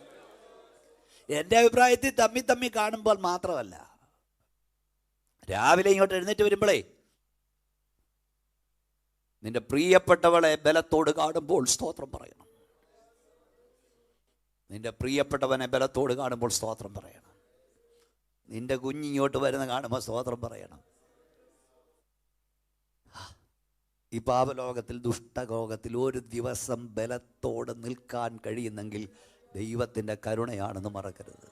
എൻ്റെ അഭിപ്രായത്തിൽ തമ്മിൽ കാണുമ്പോൾ മാത്രമല്ല, രാവിലെ ഇങ്ങോട്ട് എഴുന്നേറ്റ് വരുമ്പോഴേ നിന്റെ പ്രിയപ്പെട്ടവളെ ബലത്തോട് കാണുമ്പോൾ സ്തോത്രം പറയണം. നിന്റെ പ്രിയപ്പെട്ടവനെ ബലത്തോട് കാണുമ്പോൾ സ്തോത്രം പറയണം. നിന്റെ കുഞ്ഞിങ്ങോട്ട് വരുന്ന കാണുമ്പോൾ സ്തോത്രം പറയണം. ഈ പാപലോകത്തിൽ, ദുഷ്ടലോകത്തിൽ ഒരു ദിവസം ബലത്തോടെ നിൽക്കാൻ കഴിയുന്നെങ്കിൽ ദൈവത്തിൻ്റെ കരുണയാണെന്ന് മറക്കരുത്.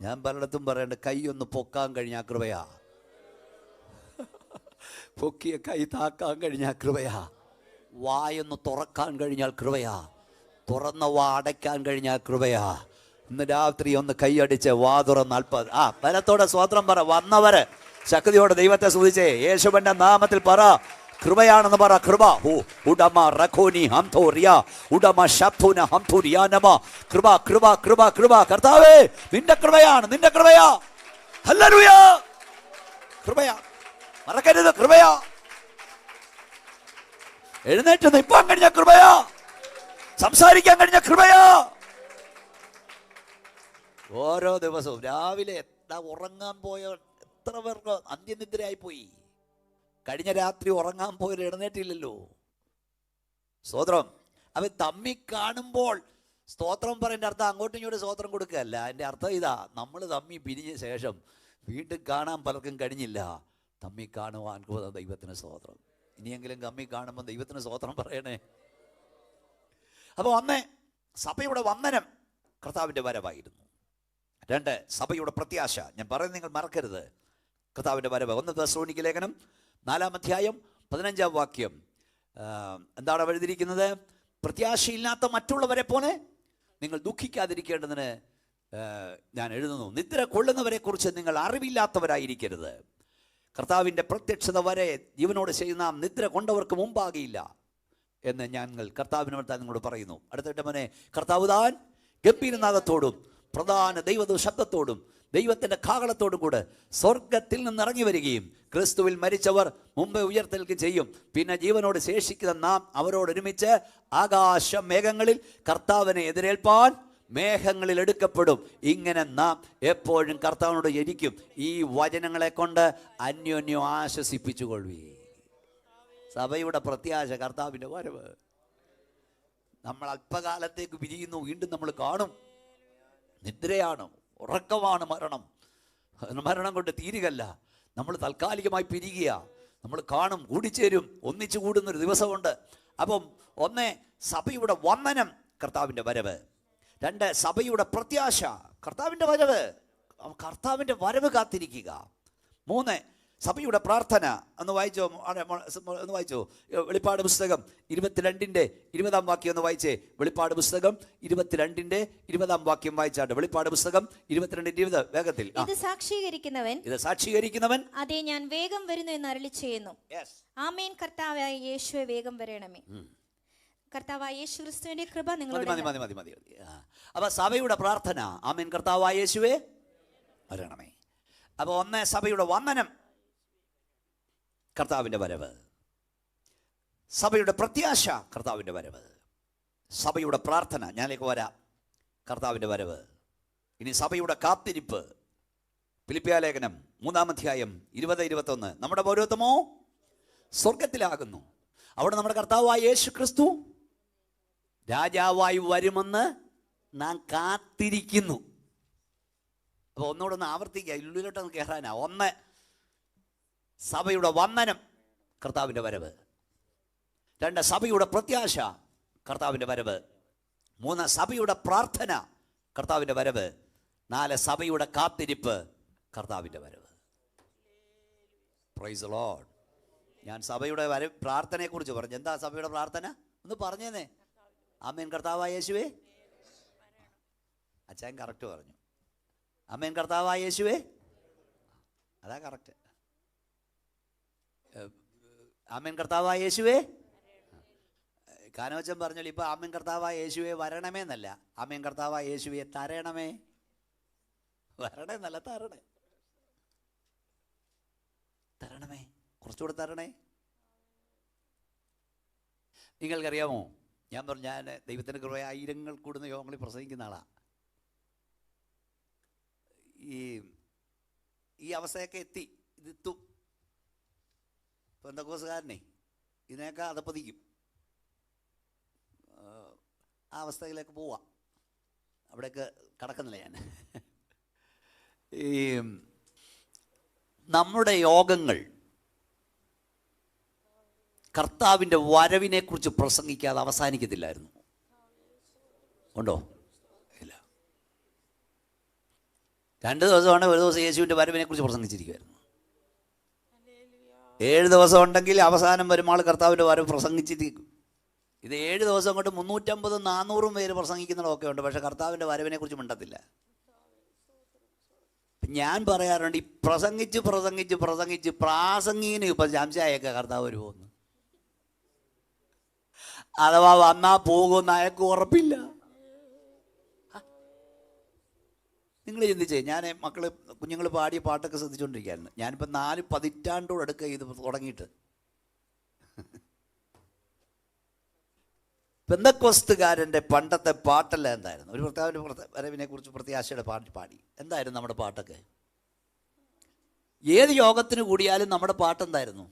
ഞാൻ പലയിടത്തും പറയേണ്ട, കൈയൊന്ന് പൊക്കാൻ കഴിഞ്ഞാൽ കൃപയാ. പൊക്കിയ കൈ താക്കാൻ കഴിഞ്ഞാൽ കൃപയാ. വായൊന്ന് തുറക്കാൻ കഴിഞ്ഞാൽ കൃപയാ. തുറന്ന വാ അടയ്ക്കാൻ കഴിഞ്ഞാൽ കൃപയാ. ഇന്ന് രാത്രി ഒന്ന് കൈയടിച്ച് വാ തുറന്ന് 40 ബലത്തോടെ സ്തോത്രം പറ. വന്നവര് ശക്തിയോടെ ദൈവത്തെ സ്തുതിച്ചേ. യേശുവിന്റെ നാമത്തിൽ പറ, കൃപയാണെന്ന് പറ. കൃപ. ഉടമ റഖോനി ഹംതോറിയ ഉടമ ശബ്ദുന ഹംതുരിയാനമ. കൃപ കൃപ കൃപ കൃപ. കർത്താവേ, നിന്റെ കൃപയാണ്, നിന്റെ കൃപയാ. ഹല്ലേലൂയ. കൃപയാ, മറക്കരുത്. കൃപയാ. എഴുന്നേറ്റ് നിൽപ്പാൻ കഴിഞ്ഞ കൃപയാ. സംസാരിക്കാൻ കഴിഞ്ഞ കൃപയാ. ഓരോ ദിവസവും രാവിലെ ഉറങ്ങാൻ പോയ എത്ര പേർക്ക് അന്ത്യനിദ്രയായി പോയി. കഴിഞ്ഞ രാത്രി ഉറങ്ങാൻ പോയത് എഴുന്നേറ്റില്ലല്ലോ. സ്തോത്രം. അവൻ തമ്മിൽ കാണുമ്പോൾ സ്തോത്രം പറയേണ്ട അർത്ഥം അങ്ങോട്ടും ഇങ്ങോട്ടും സ്തോത്രം കൊടുക്കുകയല്ല. എൻ്റെ അർത്ഥം ഇതാ, നമ്മൾ തമ്മിൽ പിരിഞ്ഞ ശേഷം വീണ്ടും കാണാൻ പലർക്കും കഴിഞ്ഞില്ല. തമ്മിൽ കാണുവാൻ ദൈവത്തിന് സ്തോത്രം. ഇനിയെങ്കിലും തമ്മിൽ കാണുമ്പോൾ ദൈവത്തിന് സ്തോത്രം പറയണേ. അപ്പോൾ ഒന്ന്, സഭയുടെ വന്ദനം കർത്താവിൻ്റെ വരവായിരുന്നു. 2, സഭയുടെ പ്രത്യാശ. ഞാൻ പറയുന്നത് നിങ്ങൾ മറക്കരുത്, കർത്താവിൻ്റെ വരവ്. 1 തെസ്സലോനിക്ക ലേഖനം 4-ാം അധ്യായം 15-ാം വാക്യം. എന്താണ് എഴുതിയിരിക്കുന്നത്? പ്രത്യാശയില്ലാത്ത മറ്റുള്ളവരെ പോലെ നിങ്ങൾ ദുഃഖിക്കാതിരിക്കേണ്ടതിന് ഞാൻ എഴുതുന്നു. നിദ്ര കൊള്ളുന്നവരെ കുറിച്ച് നിങ്ങൾ അറിവില്ലാത്തവരായിരിക്കരുത്. കർത്താവിൻ്റെ പ്രത്യക്ഷത വരെ ജീവനോട് ചെയ്യുന്ന നിദ്ര കൊണ്ടവർക്ക് മുമ്പാകിയില്ല എന്ന് ഞങ്ങൾ കർത്താവിനോട് നിങ്ങളോട് പറയുന്നു. അടുത്തിട്ട് മോനെ, കർത്താവ് താൻ ഗംഭീരനാദത്തോടും പ്രധാന ദൈവ ശബ്ദത്തോടും ദൈവത്തിൻ്റെ കാഹളത്തോടും കൂടെ സ്വർഗത്തിൽ നിന്ന് ഇറങ്ങി വരികയും ക്രിസ്തുവിൽ മരിച്ചവർ മുമ്പേ ഉയർത്തെഴുന്നേൽക്കുകയും ചെയ്യും. പിന്നെ ജീവനോട് ശേഷിക്കുന്ന നാം അവരോടൊരുമിച്ച് ആകാശ മേഘങ്ങളിൽ കർത്താവിനെ എതിരേൽപ്പാൻ മേഘങ്ങളിൽ എടുക്കപ്പെടും. ഇങ്ങനെ നാം എപ്പോഴും കർത്താവിനോട് ഇരിക്കും. ഈ വചനങ്ങളെ കൊണ്ട് അന്യോന്യം ആശ്വസിപ്പിച്ചുകൊള്ളുവീ. സഭയുടെ പ്രത്യാശ കർത്താവിൻ്റെ വരവ്. നമ്മൾ അല്പകാലത്തേക്ക് പിരിയുന്നു, വീണ്ടും നമ്മൾ കാണും. നിദ്രയാണ്, ഉറക്കമാണ് മരണം. മരണം കൊണ്ട് തീരുകയല്ല. നമ്മൾ താൽക്കാലികമായി പിരിയുക. നമ്മൾ കാണും, കൂടിച്ചേരും, ഒന്നിച്ചു കൂടുന്നൊരു ദിവസമുണ്ട്. അപ്പം 1, സഭയുടെ വന്ദനം കർത്താവിൻ്റെ വരവ്. 2, സഭയുടെ പ്രത്യാശ കർത്താവിൻ്റെ വരവ്. കർത്താവിൻ്റെ വരവ് കാത്തിരിക്കുക. 3, സഭയുടെ പ്രാർത്ഥന. ഒന്ന് വായിച്ചോ, വെളിപ്പാട് പുസ്തകം 22-ന്റെ 20-ാം വാക്യം ഒന്ന് വായിച്ചേ. വെളിപ്പാട് പുസ്തകം 22-ന്റെ 20-ാം വാക്യം വായിച്ചാട്ട്. വെളിപ്പാട് പുസ്തകം 22-20 വേഗത്തിൽ. ഇത് സാക്ഷീകരിക്കുന്നവൻ അതെ, ഞാൻ വേഗം വരുന്നു എന്ന് അരുളി ചെയ്യുന്നു. ആമേൻ. കർത്താവായ യേശുവേ, വേഗം വരണമേ. കർത്താവായ യേശു ക്രിസ്തുവിന്റെ കൃപ നിങ്ങളോട്. മതി. അപ്പൊ സഭയുടെ പ്രാർത്ഥന, ആമേൻ കർത്താവായ യേശുവേ വരണമേ. അപ്പൊ 1, സഭയുടെ വന്ദനം കർത്താവിൻ്റെ വരവ്. സഭയുടെ പ്രത്യാശ കർത്താവിൻ്റെ വരവ്. സഭയുടെ പ്രാർത്ഥന, ഞാനിലേക്ക് വരാം, കർത്താവിൻ്റെ വരവ്. ഇനി സഭയുടെ കാത്തിരിപ്പ്. ഫിലിപ്പിയ ലേഖനം 3-ാം അധ്യായം 20-21. നമ്മുടെ പൗരത്വമോ സ്വർഗത്തിലാകുന്നു. അവിടെ നമ്മുടെ കർത്താവായ യേശു ക്രിസ്തു രാജാവായി വരുമെന്ന് നാം കാത്തിരിക്കുന്നു. അപ്പോൾ ഒന്നുകൂടെ ഒന്ന് ആവർത്തിക്കുക, ഉള്ളിലോട്ടൊന്ന് കയറാനാ. 1, സഭയുടെ വന്ദനം കർത്താവിൻ്റെ വരവ്. 2, സഭയുടെ പ്രത്യാശ കർത്താവിൻ്റെ വരവ്. 3, സഭയുടെ പ്രാർത്ഥന കർത്താവിൻ്റെ വരവ്. 4 സഭയുടെ കാത്തിരിപ്പ്, കർത്താവിൻ്റെ വരവ്. Praise the Lord. ഞാൻ സഭയുടെ പ്രാർത്ഥനയെക്കുറിച്ച് പറഞ്ഞു. എന്താ സഭയുടെ പ്രാർത്ഥന ഒന്ന് പറഞ്ഞേന്നേ. ആമേൻ കർത്താവായ യേശുവേ. അച്ഛൻ കറക്റ്റ് പറഞ്ഞു. ആമേൻ കർത്താവായ യേശുവേ. അതാ കറക്റ്റ്. ആമേൻ കർത്താവായ യേശുവേ. കാനോച്ചൻ പറഞ്ഞാൽ ഇപ്പം ആമേൻ കർത്താവായ യേശുവേ വരണമേ എന്നല്ല, ആമേൻ കർത്താവായ യേശുവേ തരണമേ. വരണേ എന്നല്ല, തരണേ. തരണമേ, കുറച്ചുകൂടെ തരണേ. നിങ്ങൾക്കറിയാമോ, ഞാൻ പറഞ്ഞു, ഞാൻ ദൈവത്തിൻ്റെ കൃപ ആയിരങ്ങൾ കൂടുന്ന യോഗങ്ങളിൽ പ്രസംഗിക്കുന്ന ആളാണ്. ഈ അവസ്ഥയൊക്കെ ഇതെത്തും. പെന്തക്കോസുകാരനെ ഇതിനേക്കാൾ അതപ്പതിക്കും. ആ അവസ്ഥയിലേക്ക് പോവാം. അവിടെയൊക്കെ കടക്കുന്നില്ല ഞാൻ. ഈ നമ്മുടെ യോഗങ്ങൾ കർത്താവിൻ്റെ വരവിനെക്കുറിച്ച് പ്രസംഗിക്കാതെ അവസാനിക്കത്തില്ലായിരുന്നു. ഉണ്ടോ? ഇല്ല. 2 ദിവസമാണ്, ഒരു ദിവസം യേശുവിൻ്റെ വരവിനെക്കുറിച്ച് പ്രസംഗിച്ചിരിക്കുമായിരുന്നു. 7 ദിവസം ഉണ്ടെങ്കിൽ അവസാനം വരുമ്പോൾ കർത്താവിൻ്റെ വരവ് പ്രസംഗിച്ചിരിക്കും. ഇത് 7 ദിവസം കൊണ്ട് 350-400 പേര് പ്രസംഗിക്കുന്നതൊക്കെ ഉണ്ട്. പക്ഷെ കർത്താവിൻ്റെ വരവിനെ കുറിച്ച് മിണ്ടത്തില്ല. ഞാൻ പറയാറുണ്ട്, ഈ പ്രസംഗിച്ച് പ്രാസംഗികന് ഇപ്പം സംശയമൊക്കെ കർത്താവ് വരുമോന്ന്, അഥവാ വന്നാ പോകുമെന്ന് അയക്ക് ഉറപ്പില്ല. നിങ്ങൾ ചിന്തിച്ചേ, ഞാൻ കുഞ്ഞുങ്ങൾ പാടിയ പാട്ടൊക്കെ ശ്രദ്ധിച്ചുകൊണ്ടിരിക്കുകയായിരുന്നു. ഞാനിപ്പോൾ 4 പതിറ്റാണ്ടോടടുക്ക ഇത് തുടങ്ങിയിട്ട്. പെന്തക്കോസ്തുകാരൻ്റെ പണ്ടത്തെ പാട്ടെല്ലാം എന്തായിരുന്നു? ഒരു കർത്താവിൻ്റെ വരവിനെ കുറിച്ച് പ്രത്യാശയുടെ പാടി. എന്തായിരുന്നു നമ്മുടെ പാട്ടൊക്കെ? ഏത് യോഗത്തിന് കൂടിയാലും നമ്മുടെ പാട്ടെന്തായിരുന്നു?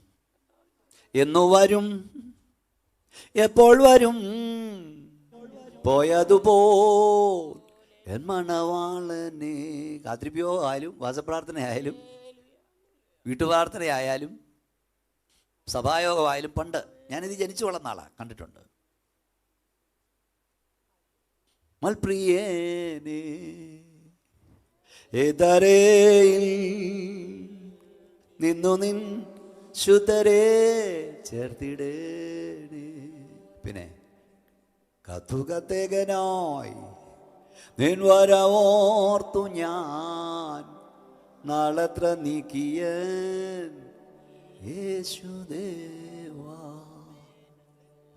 എന്നു വരും, എപ്പോൾ വരും, പോയതുപോ എൻ മണവാളനെ. കാത്തിരിപ്പോ ആയാലും, വാസപ്രാർത്ഥനയായാലും, വീട്ടുപ്രാർത്ഥനയായാലും, സഭായോഗമായാലും, പണ്ട് ഞാനിത് ജനിച്ചു വളർന്ന ആളാണ്, കണ്ടിട്ടുണ്ട്. മൽപ്രിയേനെ ഏതരയിൽ നിന്നു നിൻ ശുദ്ധരെ ചേർത്തിടേണേ. പിന്നെ കത്തുകത്തേകനായി നിൻ വരവോർത്തു ഞാൻ നാളത്ര നീക്കിയ യേശുദേവാ.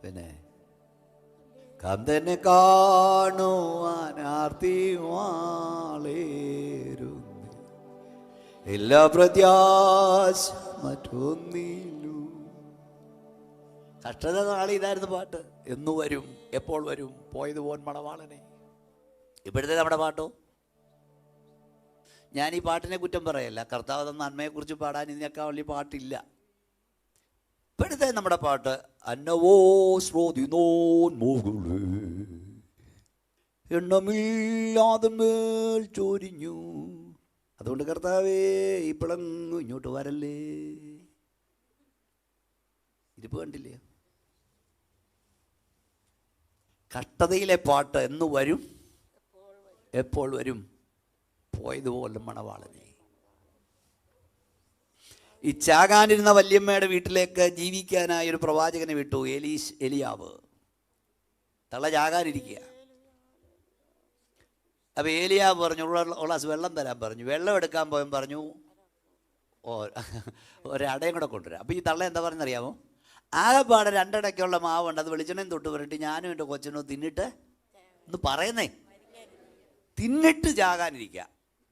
പിന്നെ കന്തനെ കാണുവാൻ ആർത്തി വാളേരുന്നു, എല്ലാ പ്രത്യാശ മറ്റൊന്നിലും. കഷ്ടത നാളെ ഇതായിരുന്നു പാട്ട്. എന്നു വരും, എപ്പോൾ വരും, പോയത് പോൻ മണവാളനെ. ഇപ്പോഴത്തെ നമ്മുടെ പാട്ടോ? ഞാൻ ഈ പാട്ടിനെ കുറ്റം പറയല്ല, കർത്താവ് തന്ന നന്മയെക്കുറിച്ച് പാടാൻ ഇതിനേക്കാൾ വലിയ പാട്ടില്ല. ഇപ്പോഴത്തെ നമ്മുടെ പാട്ട് അന്നവോ ശ്രോതിനോൻ മുകളേ എണ്ണമില്ലാതെ മേൽ ചൊരിഞ്ഞു. അതുകൊണ്ട് കർത്താവേ ഇപ്പോഴങ്ങ് ഇങ്ങോട്ട് വരല്ലേ. ഇതിപ്പോൾ കണ്ടില്ലേ? കഷ്ടതയിലെ പാട്ട് എന്ന് വരും, എപ്പോൾ വരും, പോയതുപോലെ മണവാളനെ. ഈ ചാകാനിരുന്ന വല്യമ്മയുടെ വീട്ടിലേക്ക് ജീവിക്കാനായി ഒരു പ്രവാചകനെ വിട്ടു, എലിയാവ്. തള്ള ചാകാനിരിക്കുക. അപ്പോൾ ഏലിയാവ് പറഞ്ഞു, ഗ്ലാസ് വെള്ളം തരാൻ പറഞ്ഞു. വെള്ളം എടുക്കാൻ പോയും പറഞ്ഞു, ഒരടയും കൂടെ കൊണ്ടുവരാം. അപ്പോൾ ഈ തള്ള എന്താ പറയുന്നറിയാമോ? ആകെപ്പാടെ 2 അടയ്ക്കുള്ള മാവുണ്ട്, അത് വെളിച്ചെണ്ണയും തൊട്ട് വരട്ടി ഞാനും എൻ്റെ കൊച്ചിനോ തിന്നിട്ട് ഒന്ന് പറയുന്നേ, തിന്നിട്ട് ചാകാനിരിക്കുക.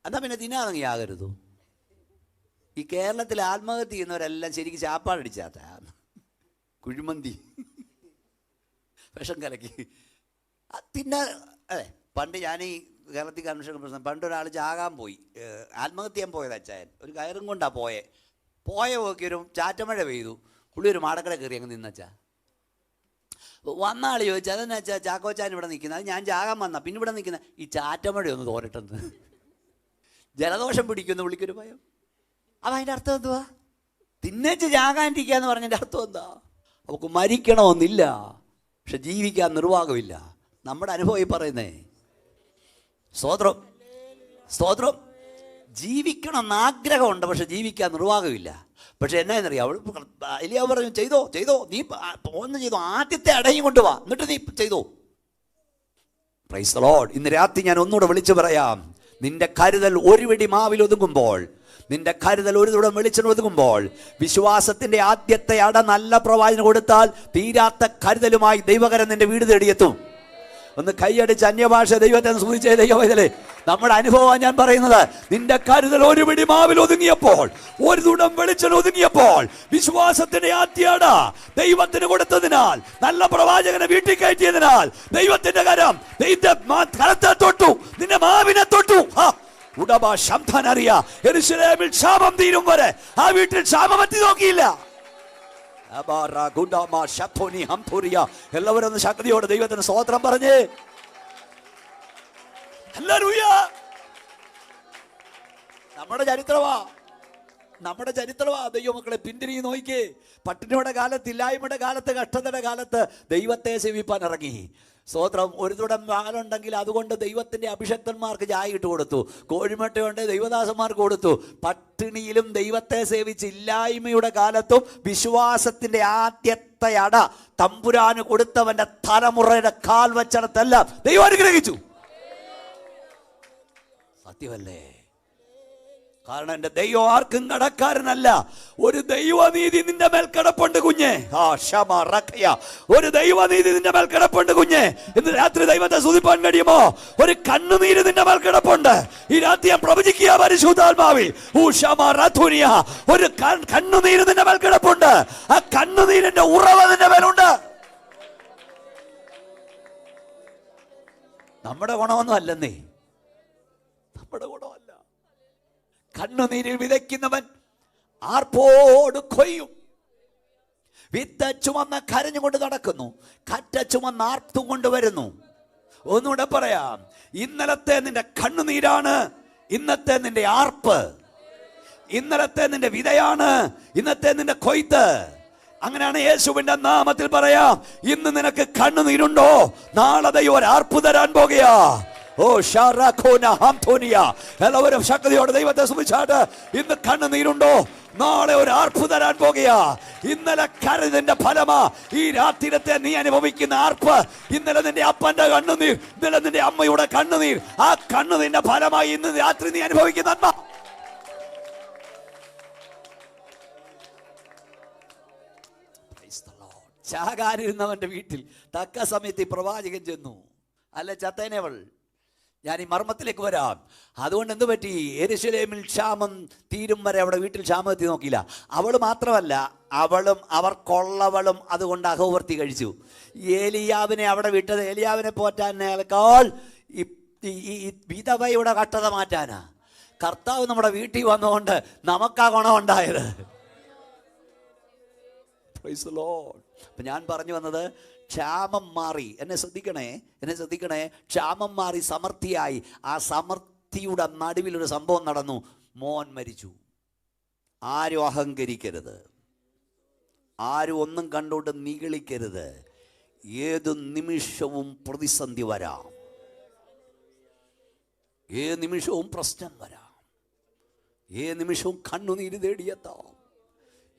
എന്നാൽ പിന്നെ തിന്നാതെങ്കിൽ ആകരുതോ? ഈ കേരളത്തിൽ ആത്മഹത്യ ചെയ്യുന്നവരെല്ലാം ശരിക്കും ചാപ്പാടടിച്ചാത്ത കുഴിമന്തി വിഷം കലക്കി തിന്നാ. അതെ, പണ്ട് ഞാൻ ഈ കേരളത്തിൽ കൺവെൻഷൻ പ്രശ്നം, പണ്ടൊരാൾ ചാകാൻ പോയി, ആത്മഹത്യ ചെയ്യാൻ പോയത് അച്ചായൻ. ഒരു കയറും കൊണ്ടാണ് പോയെ പോക്കി ഒരു ചാറ്റമഴ പെയ്തു. പുള്ളി ഒരു മാടക്കട കയറി അങ്ങ് നിന്നച്ചാ. വന്ന ആൾ ചോദിച്ചു, അതെന്നാ വെച്ചാൽ ചാക്കോച്ചാൻ ഇവിടെ നിൽക്കുന്നത്? അത് ഞാൻ ചാകാൻ വന്ന, പിന്നെ ഇവിടെ നിൽക്കുന്ന ഈ ചാറ്റമഴ ഒന്ന് തോരട്ടെന്ന്. ജലദോഷം പിടിക്കുന്ന പുള്ളിക്കൊരു ഭയം. അപ്പം അതിൻ്റെ അർത്ഥം എന്തുവാ? തിന്നേച്ച് ചാകാണ്ടിരിക്കുക എന്ന് പറഞ്ഞതിൻ്റെ അർത്ഥം എന്താ? അവൾക്ക് മരിക്കണമെന്നില്ല, പക്ഷെ ജീവിക്കാൻ നിർവാഹമില്ല. നമ്മുടെ അനുഭവം ഈ പറയുന്നേ. സ്തോത്രം, സ്തോത്രം. ജീവിക്കണം എന്ന് ആഗ്രഹമുണ്ട്, പക്ഷെ ജീവിക്കാൻ നിർവാഹമില്ല. പക്ഷെ എന്നാന്നറിയാം, അവൾ എലിയാവ് പറഞ്ഞു, ചെയ്തോ ചെയ്തോ, നീ ഒന്ന് ചെയ്തോ, ആദ്യത്തെ അടയും കൊണ്ടുവാ, എന്നിട്ട് നീ ചെയ്തോ. Praise the Lord. ഇന്ന് രാത്രി ഞാൻ ഒന്നുകൂടെ വിളിച്ചു പറയാം, നിന്റെ കരുതൽ ഒരു വെടി മാവിൽ ഒതുങ്ങുമ്പോൾ, നിന്റെ കരുതൽ ഒരു തുടം വെളിച്ചം ഒതുങ്ങുമ്പോൾ, വിശ്വാസത്തിന്റെ ആദ്യത്തെ അട നല്ല പ്രവാചനം കൊടുത്താൽ തീരാത്ത കരുതലുമായി ദൈവകരം നിന്റെ വീട് തേടിയെത്തും. ഒന്ന് കൈയടിച്ച് അന്യഭാഷ ദൈവത്തെ സ്തുതിച്ചേ. ദൈവമേ, നമ്മുടെ അനുഭവമാണ് ഞാൻ പറയുന്നത്. നിന്റെ കരുതൽ ഒരു പിടി മാവിൽ ഒതുങ്ങിയപ്പോൾ, ഒരു തുടം വെളിച്ചം ഒതുങ്ങിയപ്പോൾ, വിശ്വാസത്തിന്റെ ആദ്യട ദൈവത്തിന് കൊടുത്തതിനാൽ, നല്ല പ്രവാചകനെ വീട്ടിൽ കയറ്റിയതിനാൽ, ദൈവത്തിന്റെ കരം നിന്റെ കരത്തെ തൊട്ടു, നിന്റെ മാവിനെ തൊട്ടു. ഉടമ ശബ്ദം അറിയാ, യെരൂശലേമിൽ ക്ഷാമം തീരും വരെ ആ വീട്ടിൽ ക്ഷാമം എത്തി നോക്കിയില്ല. എല്ലാവരും ഒന്ന് ശക്തിയോടെ ദൈവത്തിന് സ്തോത്രം പറഞ്ഞേ. ഹല്ലേലൂയ. നമ്മുടെ ചരിത്രമാ ദൈവമക്കളെ പിന്തിരിഞ്ഞ് നോക്കിക്കേ. പട്ടിണിയുടെ കാലത്ത്, ഇല്ലായ്മയുടെ കാലത്ത്, കഷ്ടതയുടെ കാലത്ത് ദൈവത്തെ സേവിപ്പാൻ ഇറങ്ങി. സ്തോത്രം. ഒരു തുടം പാലുണ്ടെങ്കിൽ അതുകൊണ്ട് ദൈവത്തിന്റെ അഭിഷക്തന്മാർക്ക് ചായ ഇട്ട് കൊടുത്തു, കോഴിമുട്ടയുണ്ട് ദൈവദാസന്മാർക്ക് കൊടുത്തു. പട്ടിണിയിലും ദൈവത്തെ സേവിച്ച്, ഇല്ലായ്മയുടെ കാലത്തും വിശ്വാസത്തിന്റെ ആദ്യത്തെ അട തമ്പുരാന് കൊടുത്തവന്റെ തലമുറയുടെ കാൽ വച്ചടത്തെല്ലാം ദൈവം അനുഗ്രഹിച്ചു. സത്യമല്ലേ? കാരണം എന്റെ ദൈവം ആർക്കും കടക്കാരനല്ല. ഒരു ദൈവനീതി നിന്റെ മേൽ കിടപ്പുണ്ട് കുഞ്ഞെ. ഒരു ദൈവനീതി നിന്റെ മേൽ കിടപ്പുണ്ട് കുഞ്ഞെ. ഇന്ന് രാത്രി ദൈവത്തെ സ്തുതിപ്പാൻ കഴിയുമോ? ഒരു കണ്ണുനീര് നിന്റെ മേൽ കിടപ്പുണ്ട്. ഈ രാത്രി ഞാൻ പ്രവചിക്കുക പരിശുദ്ധാത്മാവിൽ, ഒരു കണ്ണുനീര് നിന്റെ മേൽ കിടപ്പുണ്ട്. ആ കണ്ണുനീരിന്റെ ഉറവ നിന്റെ മേലുണ്ട്. നമ്മുടെ ഗുണമൊന്നും അല്ലെന്നേ, നമ്മുടെ ഗുണമല്ല. കണ്ണുനീരിൽ വിതയ്ക്കുന്നവൻ ആർപ്പോട് കൊയ്യും. വിത്ത് ചുമന്ന് കരഞ്ഞുകൊണ്ട് നടക്കുന്നു, കറ്റ ചുമന്ന് ആർത്തും കൊണ്ടുവരുന്നു. ഒന്നുകൂടെ പറയാം, ഇന്നലത്തെ നിന്റെ കണ്ണുനീരാണ് ഇന്നത്തെ നിന്റെ ആർപ്പ്. ഇന്നലത്തെ നിന്റെ വിതയാണ് ഇന്നത്തെ നിന്റെ കൊയ്ത്ത്. അങ്ങനെയാണ് യേശുവിന്റെ നാമത്തിൽ പറയാം, ഇന്ന് നിനക്ക് കണ്ണുനീരുണ്ടോ, നാളെ ദൈവം ഒരു ആർപ്പ് തരാൻ പോകുകയാ. ഓ ഷാറാഖോന ഹാംതോനിയ. എല്ലാവരും ശക്തിയോടെ ദൈവത്തെ സ്തുതിച്ചാട്ട്. ഇന്ന് കണ്ണുനീരുണ്ടോ, നാളെ ഒരു ആർപ്പ് തരാൻ പോകുകയാ. ഇന്നലെ കരഞ്ഞതിന്റെ ഫലമാ ഈ രാത്രിയിലത്തെ നീ അനുഭവിക്കുന്ന ആർപ്പ്. ഇന്നലെ നിന്റെ അപ്പന്റെ കണ്ണുനീർ, ഇന്നലെ നിന്റെ അമ്മയുടെ കണ്ണുനീർ, ആ കണ്ണുനീരിന്റെ ഫലമായി ഇന്ന് രാത്രി നീ അനുഭവിക്കുന്ന നന്മ. ചാകാനിരുന്നവന്റെ വീട്ടിൽ തക്ക സമയത്ത് ഈ പ്രവാചകൻ ചെന്നു. അല്ല ചത്തേനവൾ. ഞാൻ ഈ മർമ്മത്തിലേക്ക് വരാം. അതുകൊണ്ട് എന്ത് പറ്റി? യെരൂശലേമിൽ ക്ഷാമം തീരും വരെ അവിടെ വീട്ടിൽ ക്ഷാമം എത്തി നോക്കിയില്ല. അവൾ മാത്രമല്ല, അവളും അവർക്കുള്ളവളും അതുകൊണ്ട് അഹോവർത്തി കഴിച്ചു. ഏലിയാവിനെ അവിടെ വിട്ടത് ഏലിയാവിനെ പോറ്റാനേക്കാൾ ഈ വിധവയുടെ കട്ടത മാറ്റാനാ. കർത്താവ് നമ്മുടെ വീട്ടിൽ വന്നുകൊണ്ട് നമുക്കാ ഗുണമുണ്ടായത്. അപ്പൊ ഞാൻ പറഞ്ഞു വന്നത്, ക്ഷാമം മാറി. എന്നെ ശ്രദ്ധിക്കണേ. ക്ഷാമം മാറി സമൃദ്ധിയായി. ആ സമൃദ്ധിയുടെ നടുവിൽ ഒരു സംഭവം നടന്നു. മോൻ മരിച്ചു. ആരും അഹങ്കരിക്കരുത്, ആരും ഒന്നും കണ്ടുകൊണ്ട് നിഗളിക്കരുത്. ഏതു നിമിഷവും പ്രതിസന്ധി വരാം, ഏത് നിമിഷവും പ്രശ്നം വരാം, ഏത് നിമിഷവും കണ്ണുനീര് തേടിയെത്താം,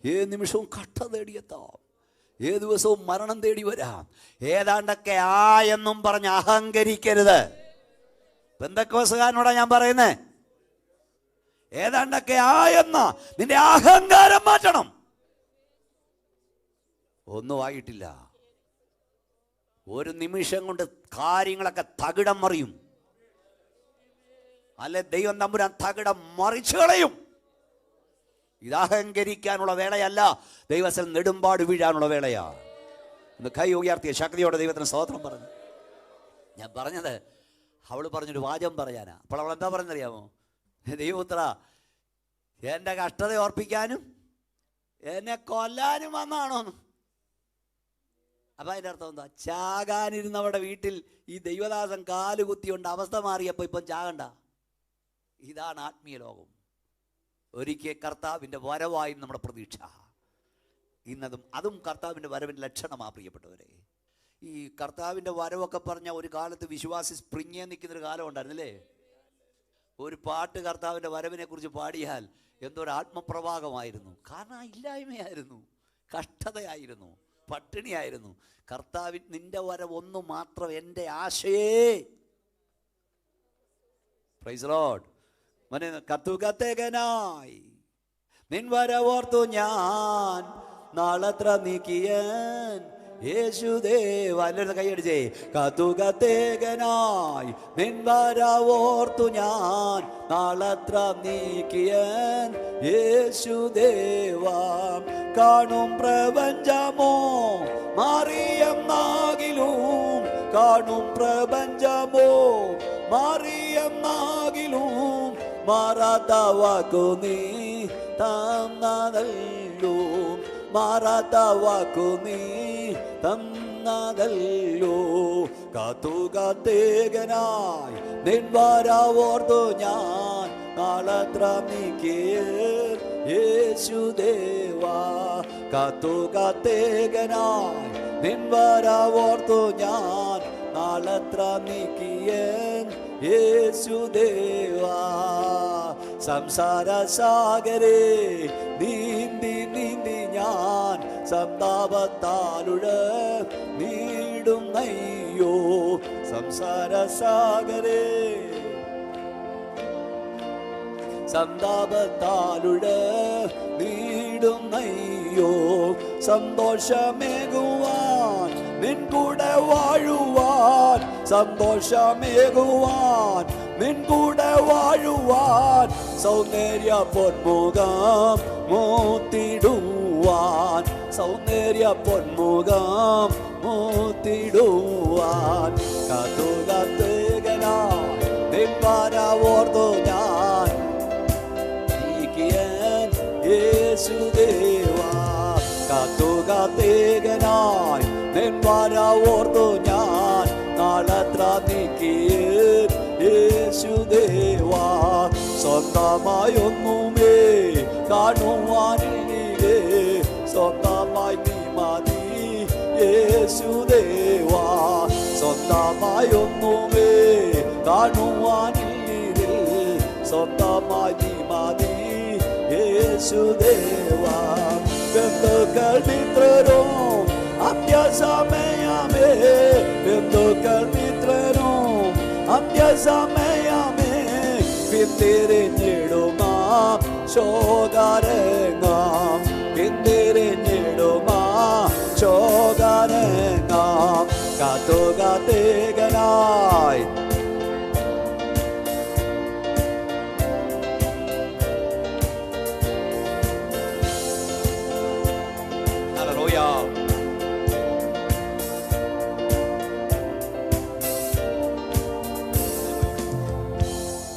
ഏത് നിമിഷവും കട്ട തേടിയെത്താം, ഏത് ദിവസവും മരണം തേടി വരാം. ഏതാണ്ടൊക്കെ എന്നും പറഞ്ഞ് അഹങ്കരിക്കരുത്. പെന്തക്കോസ്തുകാരനോടാ ഞാൻ പറയുന്നേ, ഏതാണ്ടൊക്കെ എന്ന നിന്റെ അഹങ്കാരം മാറ്റണം. ഒന്നും ആയിട്ടില്ല. ഒരു നിമിഷം കൊണ്ട് കാര്യങ്ങളൊക്കെ തകിടം മറിയും. അല്ലെ ദൈവം തമ്പുരാൻ തകിടം മറിച്ചു കളയും. ഇത് അഹങ്കരിക്കാനുള്ള വേളയല്ല, ദൈവത്തിൽ നെടുമ്പാട് വീഴാനുള്ള വേളയാ. ഇന്ന് കൈ ഉയർത്തിയ ശക്തിയോടെ ദൈവത്തിന് സ്തോത്രം പറഞ്ഞു. ഞാൻ പറഞ്ഞത്, അവൾ പറഞ്ഞൊരു വാചകം പറയാനാ. അപ്പോൾ അവൾ എന്താ പറയുന്നറിയാമോ? ദൈവപുത്ര, എൻ്റെ കഷ്ടത ഓർപ്പിക്കാനും എന്നെ കൊല്ലാനും വന്നാണോന്ന്. അപ്പം അതിൻ്റെ അർത്ഥം എന്താ? ചാകാനിരുന്നവരുടെ വീട്ടിൽ ഈ ദൈവദാസൻ കാലുകുത്തിയുണ്ട്, അവസ്ഥ മാറിയപ്പോൾ ഇപ്പം ചാകണ്ട. ഇതാണ് ആത്മീയ ലോകം. ഒരിക്കൽ കർത്താവിൻ്റെ വരവായി നമ്മുടെ പ്രതീക്ഷ. അതും കർത്താവിൻ്റെ വരവിൻ്റെ ലക്ഷണമാണ് പ്രിയപ്പെട്ടവരെ. ഈ കർത്താവിൻ്റെ വരവൊക്കെ പറഞ്ഞ ഒരു കാലത്ത് വിശ്വാസി സ്പ്രിങ്ങേ നിൽക്കുന്നൊരു കാലം ഉണ്ടായിരുന്നില്ലേ? ഒരു പാട്ട് കർത്താവിൻ്റെ വരവിനെ കുറിച്ച് പാടിയാൽ എന്തൊരു ആത്മപ്രവാഹമായിരുന്നു. കാരണം ഇല്ലായ്മയായിരുന്നു, കഷ്ടതയായിരുന്നു, പട്ടിണിയായിരുന്നു. കർത്താവിൻ നിന്റെ വരവ് ഒന്നു മാത്രം എൻ്റെ ആശയേ. Praise Lord. കത്തുകത്തേകനായി നിൻ വരവോർത്തു ഞാൻ നാളത്ര നീക്കിയൻ യേശുദേവ. എല്ലാവരും കൈയടിച്ചേ. കത്തുകത്തേകനായി നിൻ വരവോർത്തു ഞാൻ നാളത്ര നീക്കിയൻ യേശുദേവ. കാണും പ്രപഞ്ചമോ മാറിയെന്നാകിലും, കാണും പ്രപഞ്ചമോ മാറിയെന്നാകിലും മാറാത്ത വാക്കു നീ തന്നതല്ലോ, മാറാത്ത വാക്കു നീ തന്നതല്ലോ. കാത്തുകാത്തേകനായി നിൻ വരവോർത്തു ഞാൻ നാളത്ര നീക്കിയ യേശുദേവാ. കാത്തുകാത്തേകനായി നിൻ വരവോർത്തു ഞാൻ നാളത്ര നീക്കിയ യേശുദേവാ. സംസാര സാഗരേ നീന്തി നീന്തി ഞാൻ സന്താപത്താലുഴ നീടുന്നയ്യോ. സംസാര സാഗരേ സന്താപത്താലുഴ നീടുന്നയ്യോ. സന്തോഷമേകുവാൻ നിൻ കൂടെ വാഴുവാൻ, സന്തോഷമേകുവാൻ നിൻ കൂടെ വാഴുവാൻ, സൗന്ദര്യ പൊന്മുഖം മൂത്തിടുവാൻ, സൗന്ദര്യ പൊന്മുഖം മൂത്തിടുവാൻ. കാത്തുകാത്തേകനായി നിൻ വരവോർത്തു ഞാൻ നീക്കിയൻ യേശുദേവാ. കാത്തുകാത്തേകനായി നിൻ വരവോർത്തു ഞാൻ നാളത്ര നീക്കിയ യേശുദേവാ. സ്വന്തമായൊന്നുമേ കാണുവാനില്ലേ, സ്വന്തമായി നീ മതി യേശുദേവാ. സ്വന്തമായൊന്നുമേ കാണുവാനില്ലേ, സ്വന്തമായി നീ മതി യേശുദേവാ. ബന്ധുക്കൾ മിത്രരും അന്ത്യസമയമേ, ബന്ധുക്കൾ മിത്രരും അന്ത്യസമയമേ, പിന്തിരിഞ്ഞിടുമാം ശോകരംഗം, പിന്തിരിഞ്ഞിടുമാം ശോകരംഗം. കാത്തുകാത്തേകനായി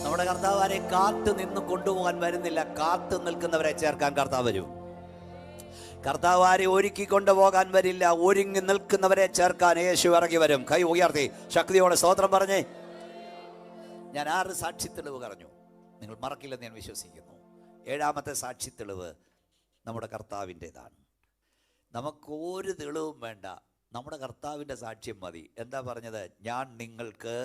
നമ്മുടെ കർത്താവ് ആരെ കാത്തു നിന്ന് കൊണ്ടുപോകാൻ വരുന്നില്ല, കാത്തു നിൽക്കുന്നവരെ ചേർക്കാൻ കർത്താവ് വരും. കർത്താവ് ആരെ ഒരുക്കി കൊണ്ടുപോകാൻ വരില്ല, ഒരുങ്ങി നിൽക്കുന്നവരെ ചേർക്കാൻ യേശു ഇറങ്ങി വരും. കൈ ഉയർത്തി ശക്തിയോടെ സ്തോത്രം പറഞ്ഞേ. ഞാൻ 6 സാക്ഷി തെളിവ് പറഞ്ഞു, നിങ്ങൾ മറക്കില്ലെന്ന് ഞാൻ വിശ്വസിക്കുന്നു. 7ാമത്തെ സാക്ഷി തെളിവ് നമ്മുടെ കർത്താവിൻ്റെതാണ്. നമുക്ക് ഒരു തെളിവും വേണ്ട, നമ്മുടെ കർത്താവിൻ്റെ സാക്ഷ്യം മതി. എന്താ പറഞ്ഞത്? ഞാൻ നിങ്ങൾക്ക്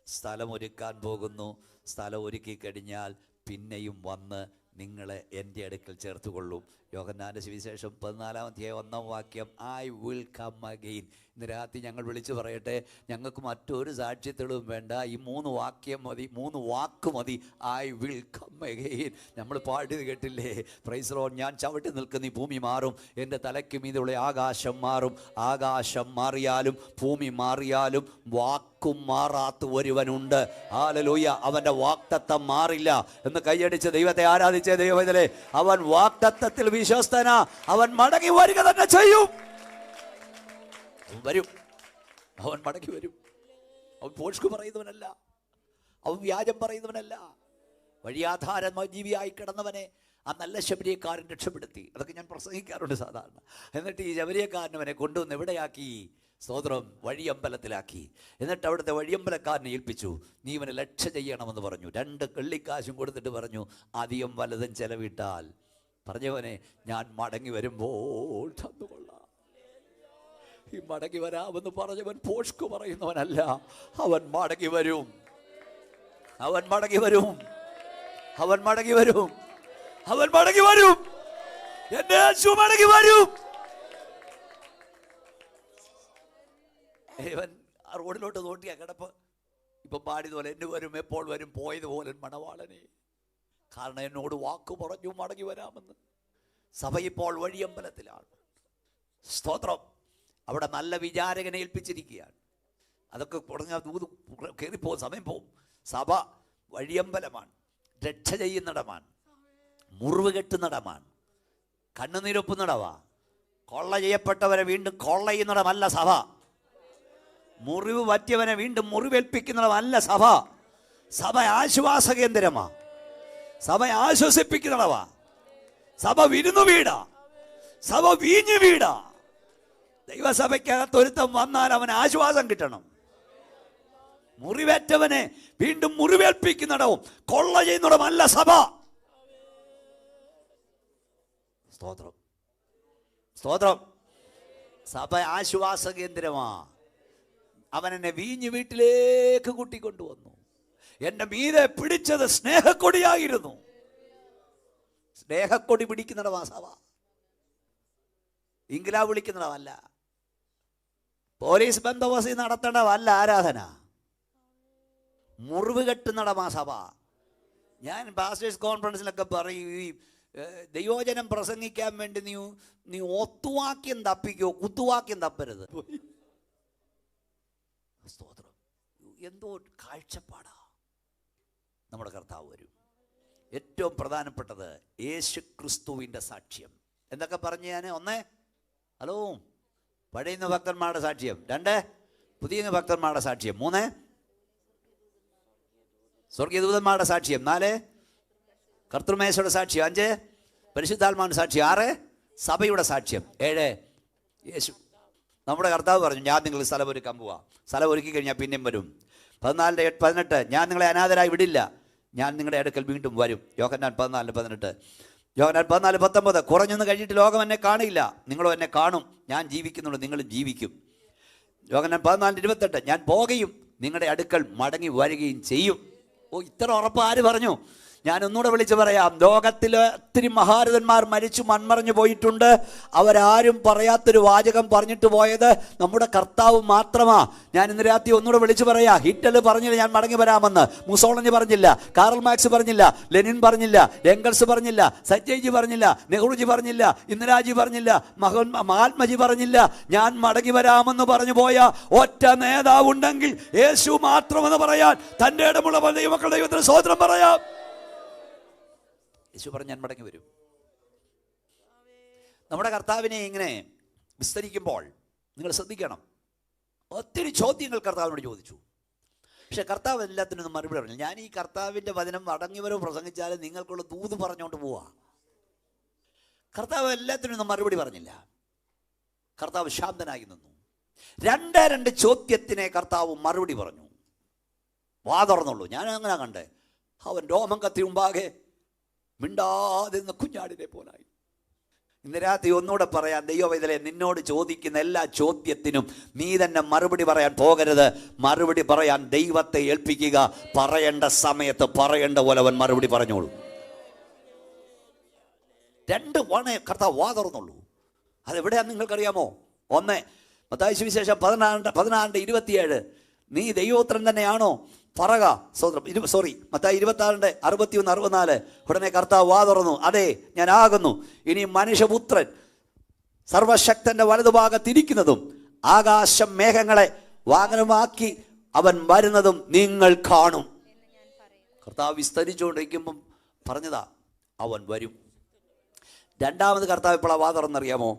സ്ഥലമൊരുക്കാൻ പോകുന്നു, സ്ഥലം ഒരുക്കി കഴിഞ്ഞാൽ പിന്നെയും വന്ന് നിങ്ങളെ എൻ്റെ അടുക്കൽ ചേർത്തുകൊള്ളും. യോഹന്നാൻ്റെ സുവിശേഷം 14-ാം അധ്യായം 1-ാം വാക്യം, ഐ വിൽ കം അഗെയിൻ. ഇന്ന് രാത്രി ഞങ്ങൾ വിളിച്ചു പറയട്ടെ, ഞങ്ങൾക്ക് മറ്റൊരു സാക്ഷി തെളിവും വേണ്ട, ഈ 3 വാക്യം മതി, 3 വാക്ക് മതി. I will come again. നമ്മൾ പാടിയത് കേട്ടില്ലേ? Praise Lord. ഞാൻ ചവിട്ടി നിൽക്കുന്ന ഈ ഭൂമി മാറും, എൻ്റെ തലയ്ക്ക് മീതെയുള്ള ആകാശം മാറും. ആകാശം മാറിയാലും ഭൂമി മാറിയാലും വാക്കും മാറാത്ത ഒരുവനുണ്ട്. ഹല്ലേലൂയ. അവൻ്റെ വാഗ്ദത്തം മാറില്ല എന്ന് കൈയടിച്ച് ദൈവത്തെ ആരാധിച്ച ദൈവത്തിലെ, അവൻ വാഗ്ദത്തത്തിൽ വിശ്വസ്തനാ, അവൻ മടങ്ങി വരിക തന്നെ ചെയ്യും. വരും, അവൻ മടങ്ങി വരും. അവൻ പോഷ്കു പറയുന്നവനല്ല, അവൻ വ്യാജം പറയുന്നവനല്ല. വഴിയാധാരമായി ജീവിയായി കിടന്നവനെ ആ നല്ല ശബരിയക്കാരൻ രക്ഷപ്പെടുത്തി. അതൊക്കെ ഞാൻ പ്രസംഗിക്കാറുണ്ട് സാധാരണ. എന്നിട്ട് ഈ ശബരിയക്കാരനവനെ കൊണ്ടുവന്ന് എവിടെയാക്കി? സ്തോത്രം, വഴിയമ്പലത്തിലാക്കി. എന്നിട്ട് അവിടുത്തെ വഴിയമ്പലക്കാരനെ ഏൽപ്പിച്ചു, നീ ഇവനെ ലക്ഷ്യം ചെയ്യണമെന്ന് പറഞ്ഞു. 2 കള്ളിക്കാശും കൊടുത്തിട്ട് പറഞ്ഞു, അധികം വലതും ചെലവിട്ടാൽ പറഞ്ഞവനെ ഞാൻ മടങ്ങി വരുമ്പോൾ തന്നുകൊള്ളാം. ഈ മടങ്ങി വരാമെന്ന് പറഞ്ഞവൻ പോഷ്കു പറയുന്നവനല്ല, അവൻ മടങ്ങി വരും. അവൻ മടങ്ങി വരും. അവൻ മടങ്ങി വരും. അവൻ മടങ്ങി വരും. എന്റെ യേശു മടങ്ങി വരും. ഇവൻ ആ റോഡിലോട്ട് നോട്ടിയാ കിടപ്പ്. ഇപ്പൊ പാടിയതുപോലെ എന്നെ വരും, എപ്പോൾ വരും, പോയതുപോലെ മണവാളനെ. കാരണം എന്നോട് വാക്ക് പറഞ്ഞു മടങ്ങി വരാമെന്ന്. സഭ ഇപ്പോൾ വഴിയമ്പലത്തിലാണ്. സ്തോത്രം. അവിടെ നല്ല വിചാരകനെ ഏൽപ്പിച്ചിരിക്കുകയാണ്. അതൊക്കെ തുടങ്ങാൻ ദൂത് കയറിപ്പോകും, സമയം പോവും. സഭ വഴിയമ്പലമാണ്, രക്ഷ ചെയ്യുന്നിടമാണ്, മുറിവ് കെട്ടുന്നിടമാണ്, കണ്ണുനീരൊപ്പുന്നിടവാ. കൊള്ള ചെയ്യപ്പെട്ടവരെ വീണ്ടും കൊള്ള ചെയ്യുന്നിടമല്ല സഭ. മുറിവ് പറ്റിയവനെ വീണ്ടും മുറിവേൽപ്പിക്കുന്നിടമല്ല സഭ. സഭ ആശ്വാസ കേന്ദ്രമാ. സഭ ആശ്വസിപ്പിക്കുന്നിടവാ. സഭ വിരുന്നു വീടാ. സഭ വീഞ്ഞു വീടാ. ദൈവസഭയ്ക്കകത്ത് ഒരുത്തം വന്നാൽ അവന് ആശ്വാസം കിട്ടണം. മുറിവേറ്റവനെ വീണ്ടും മുറിവേൽപ്പിക്കുന്നിടവും കൊള്ള ചെയ്യുന്നിടമല്ല സഭ. സ്തോത്രം, സ്തോത്രം. സഭ ആശ്വാസ കേന്ദ്രമാ. അവൻ എന്നെ വീഞ്ഞു വീട്ടിലേക്ക് കൂട്ടിക്കൊണ്ടുവന്നു. എന്റെ മീതെ പിടിച്ചത് സ്നേഹക്കൊടിയായിരുന്നു. സ്നേഹക്കൊടി പിടിക്കുന്നിടമാ സഭ. ഇംഗ്ലാ വിളിക്കുന്നിടമല്ല. പോലീസ് ബന്ദോബസ്തി നടത്തേണ്ടതല്ല ആരാധന. മുറിവ് കെട്ടുന്നിടമാ സഭ. ഞാൻ പാസ്റ്റേഴ്സ് കോൺഫറൻസിലൊക്കെ പറയും, ഈ ദൈവോചനം പ്രസംഗിക്കാൻ വേണ്ടി നീ ഒത്തുവാക്യം തപ്പിക്കോ, കുത്തുവാക്യം തപ്പരുത്. സ്തോത്രം. എന്തോ കാഴ്ചപ്പാടാ. നമ്മുടെ കർത്താവ് വരും. ഏറ്റവും പ്രധാനപ്പെട്ടത് യേശു ക്രിസ്തുവിൻ്റെ സാക്ഷ്യം. എന്തൊക്കെ പറഞ്ഞു ഞാൻ? ഒന്ന്, ഹലോ, പഴയ ഭക്തന്മാരുടെ സാക്ഷ്യം. രണ്ട്, പുതിയ ഭക്തന്മാരുടെ സാക്ഷ്യം. മൂന്ന്, സ്വർഗീയദൂതന്മാരുടെ സാക്ഷ്യം. നാല്, കർത്തൃമേശയുടെ സാക്ഷ്യം. അഞ്ച്, പരിശുദ്ധാത്മാവിന്റെ സാക്ഷ്യം. ആറ്, സഭയുടെ സാക്ഷ്യം. ഏഴ്, യേശു. നമ്മുടെ കർത്താവ് പറഞ്ഞു, ഞാൻ നിങ്ങൾ സ്ഥലം ഒരുക്കാൻ പോവാ. സ്ഥലം ഒരുക്കി കഴിഞ്ഞാൽ പിന്നെയും വരും. 14:18, ഞാൻ നിങ്ങളെ അനാഥരായി വിടില്ല, ഞാൻ നിങ്ങളുടെ അടുക്കൽ വീണ്ടും വരും. യോഹന്നാൻ 14:18. യോഹന്നാൻ 14:19, കുറഞ്ഞൊന്ന് കഴിഞ്ഞിട്ട് ലോകം എന്നെ കാണില്ല, നിങ്ങളും എന്നെ കാണും, ഞാൻ ജീവിക്കുന്നുള്ളൂ, നിങ്ങളും ജീവിക്കും. യോഹന്നാൻ 14:28, ഞാൻ പോകുകയും നിങ്ങളുടെ അടുക്കൽ മടങ്ങി വരികയും ചെയ്യും. ഓ, ഇത്ര ഉറപ്പ് ആര് പറഞ്ഞു? ഞാൻ ഒന്നുകൂടെ വിളിച്ച് പറയാം. ലോകത്തിൽ ഒത്തിരി മഹാരഥന്മാർ മരിച്ചു മൺമറഞ്ഞു പോയിട്ടുണ്ട്. അവരാരും പറയാത്തൊരു വാചകം പറഞ്ഞിട്ട് പോയത് നമ്മുടെ കർത്താവ് മാത്രമാ. ഞാൻ ഇന്ന് രാത്രി ഒന്നുകൂടെ വിളിച്ചു പറയാ. ഹിറ്റ്ലർ പറഞ്ഞില്ല ഞാൻ മടങ്ങി വരാമെന്ന്. മുസോളിനി പറഞ്ഞില്ല, കാറൽ മാർക്സ് പറഞ്ഞില്ല, ലെനിൻ പറഞ്ഞില്ല, എംഗൽസ് പറഞ്ഞില്ല, സഞ്ജയ്ജി പറഞ്ഞില്ല, നെഹ്റുജി പറഞ്ഞില്ല, ഇന്ദിരാജി പറഞ്ഞില്ല, മഹാത്മജി പറഞ്ഞില്ല. ഞാൻ മടങ്ങി വരാമെന്ന് പറഞ്ഞു പോയ ഒറ്റ നേതാവുണ്ടെങ്കിൽ യേശു മാത്രമെന്ന് പറയാൻ തൻ്റെ ഇടമുള്ള ദൈവമക്കളുടെ ദൈവത്തിന് സ്തോത്രം പറയാം. യേശു പറഞ്ഞു ഞാൻ മടങ്ങി വരും. നമ്മുടെ കർത്താവിനെ ഇങ്ങനെ വിസ്തരിക്കുമ്പോൾ നിങ്ങൾ ശ്രദ്ധിക്കണം. ഒത്തിരി ചോദ്യങ്ങൾ കർത്താവിനോട് ചോദിച്ചു. പക്ഷെ കർത്താവ് എല്ലാത്തിനും മറുപടി പറഞ്ഞു. ഞാൻ ഈ കർത്താവിൻ്റെ വചനം മടങ്ങിവരവ് പ്രസംഗിച്ചാലും നിങ്ങൾക്കുള്ള ദൂത് പറഞ്ഞുകൊണ്ട് പോവാ. കർത്താവ് എല്ലാത്തിനും മറുപടി പറഞ്ഞില്ല. കർത്താവ് ശാന്തനായി നിന്നു. രണ്ട് ചോദ്യത്തിനെ കർത്താവ് മറുപടി പറഞ്ഞു. വാ തുറന്നുള്ളൂ. ഞാൻ അങ്ങനെ കണ്ടേ. അവൻ രോമം കത്തി മുമ്പാകെ മിണ്ടാതിരുന്ന കുഞ്ഞാടിനെ പോലായി. ഇന്ന് രാത്രി ഒന്നുകൂടെ പറയാൻ, ദൈവവേദനെ നിന്നോട് ചോദിക്കുന്ന എല്ലാ ചോദ്യത്തിനും നീ തന്നെ മറുപടി പറയാൻ പോകരുത്. മറുപടി പറയാൻ ദൈവത്തെ ഏൽപ്പിക്കുക. പറയേണ്ട സമയത്ത് പറയേണ്ട പോലെ അവൻ മറുപടി പറഞ്ഞോളൂ. രണ്ട് വണേ കർത്താവ് വാ തുറന്നുള്ളൂ. അതെവിടെയാന്ന് നിങ്ങൾക്കറിയാമോ? ഒന്ന്, മത്തായി സുവിശേഷം 16:27, നീ ദൈവോത്രൻ തന്നെയാണോ? പറക. മത്തായി 26:61-64. ഉടനെ കർത്താവ് വാ തുറന്നു. അതെ, ഞാൻ ആകുന്നു. ഇനി മനുഷ്യപുത്രൻ സർവശക്തന്റെ വലതുഭാഗത്തിരിക്കുന്നതും ആകാശം മേഘങ്ങളെ വാഹനമാക്കി അവൻ വരുന്നതും നിങ്ങൾ കാണും. കർത്താവ് വിസ്തരിച്ചുകൊണ്ടിരിക്കുമ്പം പറഞ്ഞതാ അവൻ വരും. രണ്ടാമത് കർത്താവ് ഇപ്പോൾ വാ തുറന്നറിയാമോ?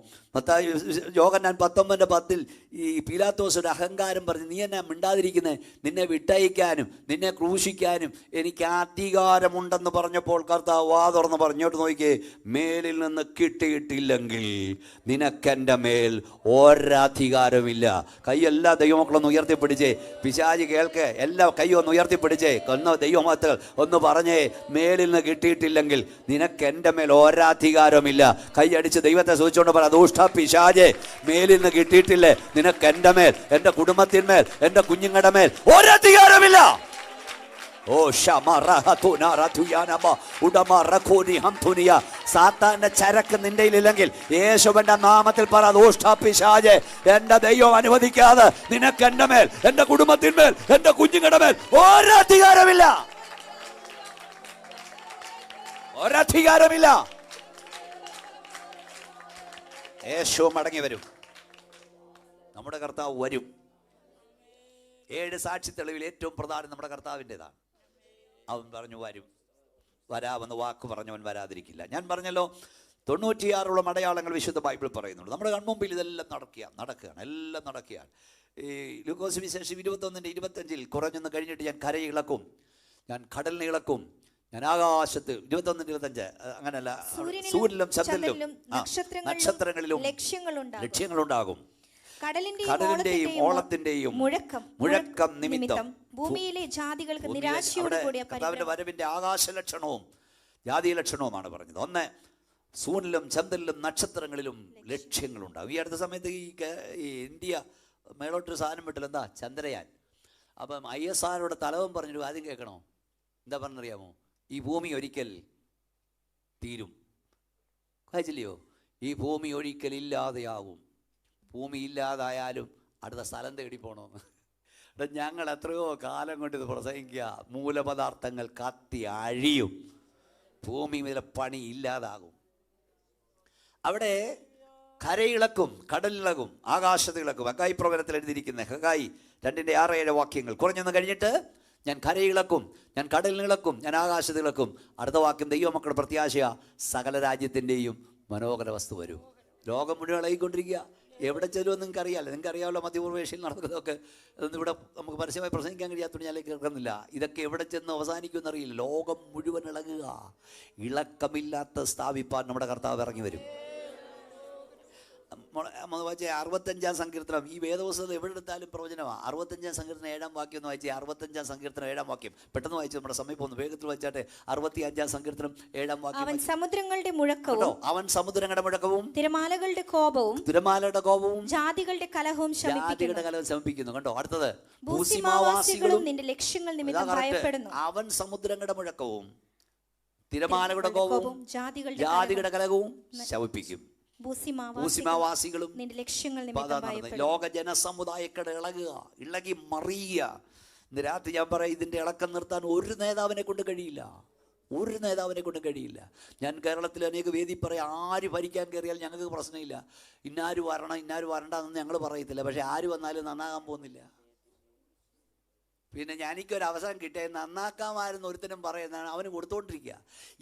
യോഹന്നാൻ 19:10 ഈ പീലാത്തോസിന്റെ അഹങ്കാരം പറഞ്ഞ്, നീ എന്നെ മിണ്ടാതിരിക്കുന്നേ, നിന്നെ വിട്ടയക്കാനും നിന്നെ ക്രൂശിക്കാനും എനിക്ക് അധികാരമുണ്ടെന്ന് പറഞ്ഞപ്പോൾ കർത്താവ് വാ തുറന്ന് പറഞ്ഞോട്ട് നോക്കിയേ, മേലിൽ നിന്ന് കിട്ടിയിട്ടില്ലെങ്കിൽ നിനക്കെൻ്റെ മേൽ ഒരധികാരമില്ല. കൈയെല്ലാ ദൈവമക്കളൊന്ന് ഉയർത്തിപ്പിടിച്ചേ. പിശാചി കേൾക്ക്, എല്ലാ കൈ ഒന്ന് ഉയർത്തിപ്പിടിച്ചേ. ദൈവമക്കൾ ഒന്ന് പറഞ്ഞേ, മേലിൽ നിന്ന് കിട്ടിയിട്ടില്ലെങ്കിൽ നിനക്കെൻ്റെ മേൽ ഒരധികാരമില്ല. കൈയടിച്ച് ദൈവത്തെ സൂചിച്ചുകൊണ്ട് പറ, ദുഷ്ട പിശാചേ, മേലിൽ നിന്ന് കിട്ടിയിട്ടില്ലേ നിനക്ക് എൻ്റെ മേൽ, എൻ്റെ കുടുംബത്തിന്മേൽ, എൻ്റെ കുഞ്ഞുങ്ങളുടെ മേൽ ഒരധികാരമില്ല. സാത്താന്റെ ചരക്ക് നിന്റെ ഇല്ലെങ്കിൽ യേശുവിന്റെ നാമത്തിൽ പറ, ദുഷ്ടപിശാചേ, എന്റെ ദൈവം അനുവദിക്കാതെ നിനക്ക് എന്റെ മേൽ, എന്റെ കുടുംബത്തിന്മേൽ, എന്റെ കുഞ്ഞുങ്ങളുടെ മേൽ ഒരധികാരമില്ല, ഒരധികാരമില്ല. യേശു മടങ്ങി വരും. നമ്മുടെ കർത്താവ് വരും. 7 സാക്ഷി തെളിവിൽ ഏറ്റവും പ്രധാനം നമ്മുടെ കർത്താവിൻ്റെതാണ്. അവൻ പറഞ്ഞു വരും. വരാമെന്ന് വാക്ക് പറഞ്ഞവൻ വരാതിരിക്കില്ല. ഞാൻ പറഞ്ഞല്ലോ 96 അടയാളങ്ങൾ വിശുദ്ധ ബൈബിൾ പറയുന്നുണ്ട്. നമ്മുടെ കൺമുമ്പിൽ ഇതെല്ലാം നടക്കുകയാണ്, എല്ലാം നടക്കുകയാണ്. ഈ ലൂക്കോസ് വിശേഷം 21:25 കുറഞ്ഞൊന്ന് കഴിഞ്ഞിട്ട് ഞാൻ കരയെ ഇളക്കും, ഞാൻ കടലിനെ ഇളക്കും, ഞാൻ ആകാശത്ത് 21:25 അങ്ങനല്ല, സൂര്യനിലും ചന്ദ്രനിലും നക്ഷത്രങ്ങളിലും ലക്ഷ്യങ്ങളുണ്ടാകും. കടലിന്റെയും ഓളത്തിന്റെയും മുഴക്കം നിമിത്തം ഭൂമിയിലെ ജാതികൾക്ക് നിരാശയോടുകൂടിയ കർത്താവിന്റെ വരവിന്റെ ആകാശ ലക്ഷണവും ജാതി ലക്ഷണവുമാണ് പറഞ്ഞത്. ഒന്ന്, സൂര്യനിലും ചന്ദ്രനിലും നക്ഷത്രങ്ങളിലും ലക്ഷ്യങ്ങളുണ്ടാകും. ഈ അടുത്ത സമയത്ത് ഈ ഇന്ത്യ മേളോട്ടൊരു സാധനം വിട്ടില്ല, എന്താ, ചന്ദ്രയാൻ. അപ്പം ISROയുടെ തലവൻ പറഞ്ഞൊരു ആദ്യം കേൾക്കണോ? എന്താ പറഞ്ഞറിയാമോ? ഈ ഭൂമി ഒരിക്കൽ തീരും. കഴിച്ചില്ലയോ? ഈ ഭൂമി ഒരിക്കൽ ഇല്ലാതെയാകും. ഭൂമി ഇല്ലാതായാലും അടുത്ത സ്ഥലം തേടി പോകണമെന്ന്. ഞങ്ങൾ എത്രയോ കാലം കൊണ്ട് ഇത് പ്രസംഗിക്കുക. മൂലപദാർത്ഥങ്ങൾ കത്തി അഴിയും, ഭൂമി മുതലെ പണി ഇല്ലാതാകും. അവിടെ കരയിളക്കും, കടലിളകും, ആകാശത്തിളക്കും. ഹഗായി പ്രവചനത്തിൽ എഴുതിയിരിക്കുന്ന ഹഗായി 2:6-7 വാക്യങ്ങൾ കുറഞ്ഞൊന്ന് കഴിഞ്ഞിട്ട്, ഞാൻ കരയിളക്കും, ഞാൻ കടലിളക്കും, ഞാൻ ആകാശത്തിളക്കും. അടുത്ത വാക്യം ദൈവമക്കളുടെ പ്രത്യാശയാ, സകല രാജ്യത്തിൻ്റെയും മനോഹര വസ്തു വരും. ലോകം മുഴുവൻ ഇളകിക്കൊണ്ടിരിക്കുക. എവിടെ ചെല്ലുമെന്ന് നിങ്ങൾക്ക് അറിയാമല്ലോ. നിങ്ങൾക്ക് അറിയാമല്ലോ മധ്യപൂർവേഷ്യയിൽ നടക്കുന്നതൊക്കെ. അതൊന്നും ഇവിടെ നമുക്ക് പരസ്യമായി പ്രസംഗിക്കാൻ കഴിയാത്തതുകൊണ്ട് ഞാൻ കേൾക്കുന്നില്ല. ഇതൊക്കെ എവിടെ ചെന്ന് അവസാനിക്കുമെന്ന് അറിയില്ല. ലോകം മുഴുവൻ ഇളകുക. ഇളക്കമില്ലാത്ത സ്ഥാപിപ്പാൻ നമ്മുടെ കർത്താവ് ഇറങ്ങി വരും. 65-ാം സങ്കീർത്തനം, ഈ വേദപുസ്തകം എവിടെ എടുത്താലും പ്രവചനമാണ്. 65-ാം സങ്കീർത്തനം 7-ാം വാക്യം ഒന്ന് വായിച്ചേ. 65-ാം സങ്കീർത്തനം 7-ാം വാക്യം പെട്ടെന്ന് വായിച്ചു. നമ്മുടെ സമയം പോകുന്നു, വേഗത്തിൽ വായിച്ചാട്ടെ. 65-ാം സങ്കീർത്തനം 7-ാം വാക്യം. അവൻ സമുദ്രങ്ങളുടെ മുഴക്കവും, അവൻ സമുദ്രങ്ങളുടെ മുഴക്കവും, തിരമാലകളുടെ കോപവും, ജാതികളുടെ കലഹവും ശമിപ്പിക്കുന്നു. കണ്ടോ? അടുത്തത്, ഭൂസിമാവാസികളും നിന്റെ ലക്ഷ്യങ്ങൾ നിമിത്തം ഭയപ്പെടുന്നു. അവൻ സമുദ്രങ്ങളുടെ മുഴക്കവും തിരമാലകളുടെ കോപവും ജാതികളുടെ കലഹവും ശമിപ്പിക്കും. ഭൂസിമാവാസികളും ലോക ജനസമുദായക്കടെ ഇളകുക, ഇളകി മറിയുക. ഇന്ന് രാത്രി ഞാൻ പറയാം, ഇതിൻ്റെ ഇളക്കം നിർത്താൻ ഒരു നേതാവിനെ കൊണ്ട് കഴിയില്ല, ഒരു നേതാവിനെ കൊണ്ട് കഴിയില്ല. ഞാൻ കേരളത്തിൽ അനേക വേദി പറയാം, ആര് ഭരിക്കാൻ കയറിയാൽ ഞങ്ങൾക്ക് പ്രശ്നമില്ല. ഇന്നാര് വരണം ഇന്നാര് വരണ്ടെന്ന് ഞങ്ങൾ പറയത്തില്ല. പക്ഷെ ആര് വന്നാലും നന്നാകാൻ പോകുന്നില്ല. പിന്നെ എനിക്കൊരു അവസരം കിട്ടിയ നന്നാക്കാമായിരുന്നു ഒരുത്തനും പറയുന്നതാണ്, അവന് കൊടുത്തുകൊണ്ടിരിക്കുക.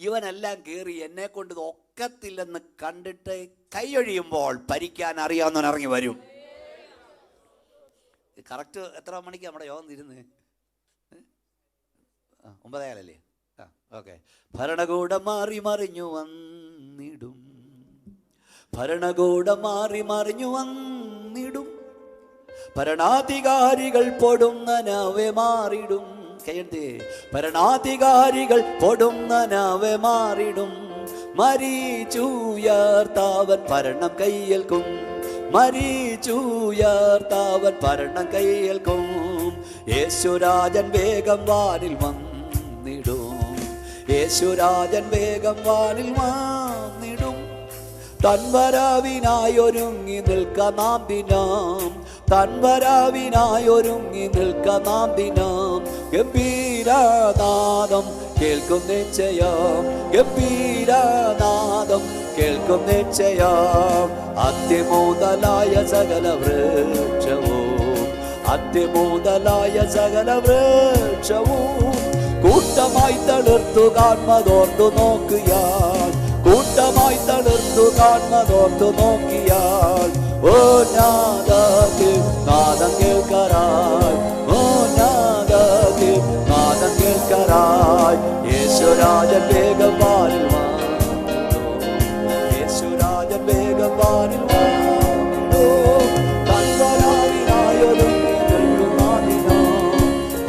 ഇവനെല്ലാം കയറി എന്നെ കൊണ്ട് ഇത് ഒക്കത്തില്ലെന്ന് കണ്ടിട്ട് കൈയൊഴിയുമ്പോൾ ഭരിക്കാൻ അറിയാവുന്നവൻ ഇറങ്ങി വരും. കറക്റ്റ് എത്ര മണിക്ക് നമ്മുടെ യോഗം തിരുന്ന്? 9:15 ഓക്കെ. ഭരണകൂടം മാറി മറിഞ്ഞു വന്നിടും, ഭരണകൂടം മാറി മറിഞ്ഞു വന്നിടും, ഭരണാധികാരികൾ പൊടുന്നനവെ മാറിടും. കയ്യെടുത്തേ. ഭരണാധികാരികൾ പൊടുന്നനവെ മാറിടും, മരിച്ചുയർത്താവൻ ഭരണം കയ്യേൽക്കും, മരിച്ചുയർത്താവൻ ഭരണം കയ്യേൽക്കും. യേശുരാജൻ വേഗം വാനിൽ വന്നിടും, യേശുരാജൻ വേഗം വാനിൽ വന്നിടും. തൻവരവിനായൊരുങ്ങി നിൽക്ക നാം ദിനം, തൻവരവിനായൊരുങ്ങി നിൽക്ക നാം ദിനം. ഗംഭീരനാദം കേൾക്കും നിശ്ചയം, ഗംഭീരനാദം കേൾക്കും നിശ്ചയം. അത്യമൂതലായ സകല വൃക്ഷവും, അത്യമൂതലായ സകല വൃക്ഷവും കൂട്ടമായി തളിർത്തു കാൺമതോർത്തു നോക്കിയാൽ, കൂട്ടമായി തളിർത്തു കാൺമതോർത്തു നോക്കിയാൽ. ഓ നാദത്തിൽ നാദം കേൾക്കറായി, ഓ നാദത്തിൽ നാദം കേൾക്കറായി. യേശുരാജൻ വേഗം വാനിൽ വന്നിടും, യേശുരാജൻ വേഗം വാനിൽ വന്നിടും. തൻവരവിനായൊരുങ്ങി നിൽക്കുന്ന ദിനം,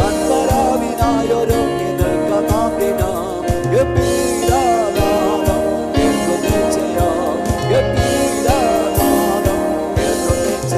തൻവരവിനായൊരുങ്ങി നിൽക്കുന്ന ദിനം. ഗംഭീരനാദം കേൾക്കും നിശ്ചയം, ഗംഭീരനാദം കേൾക്കും നിശ്ചയം.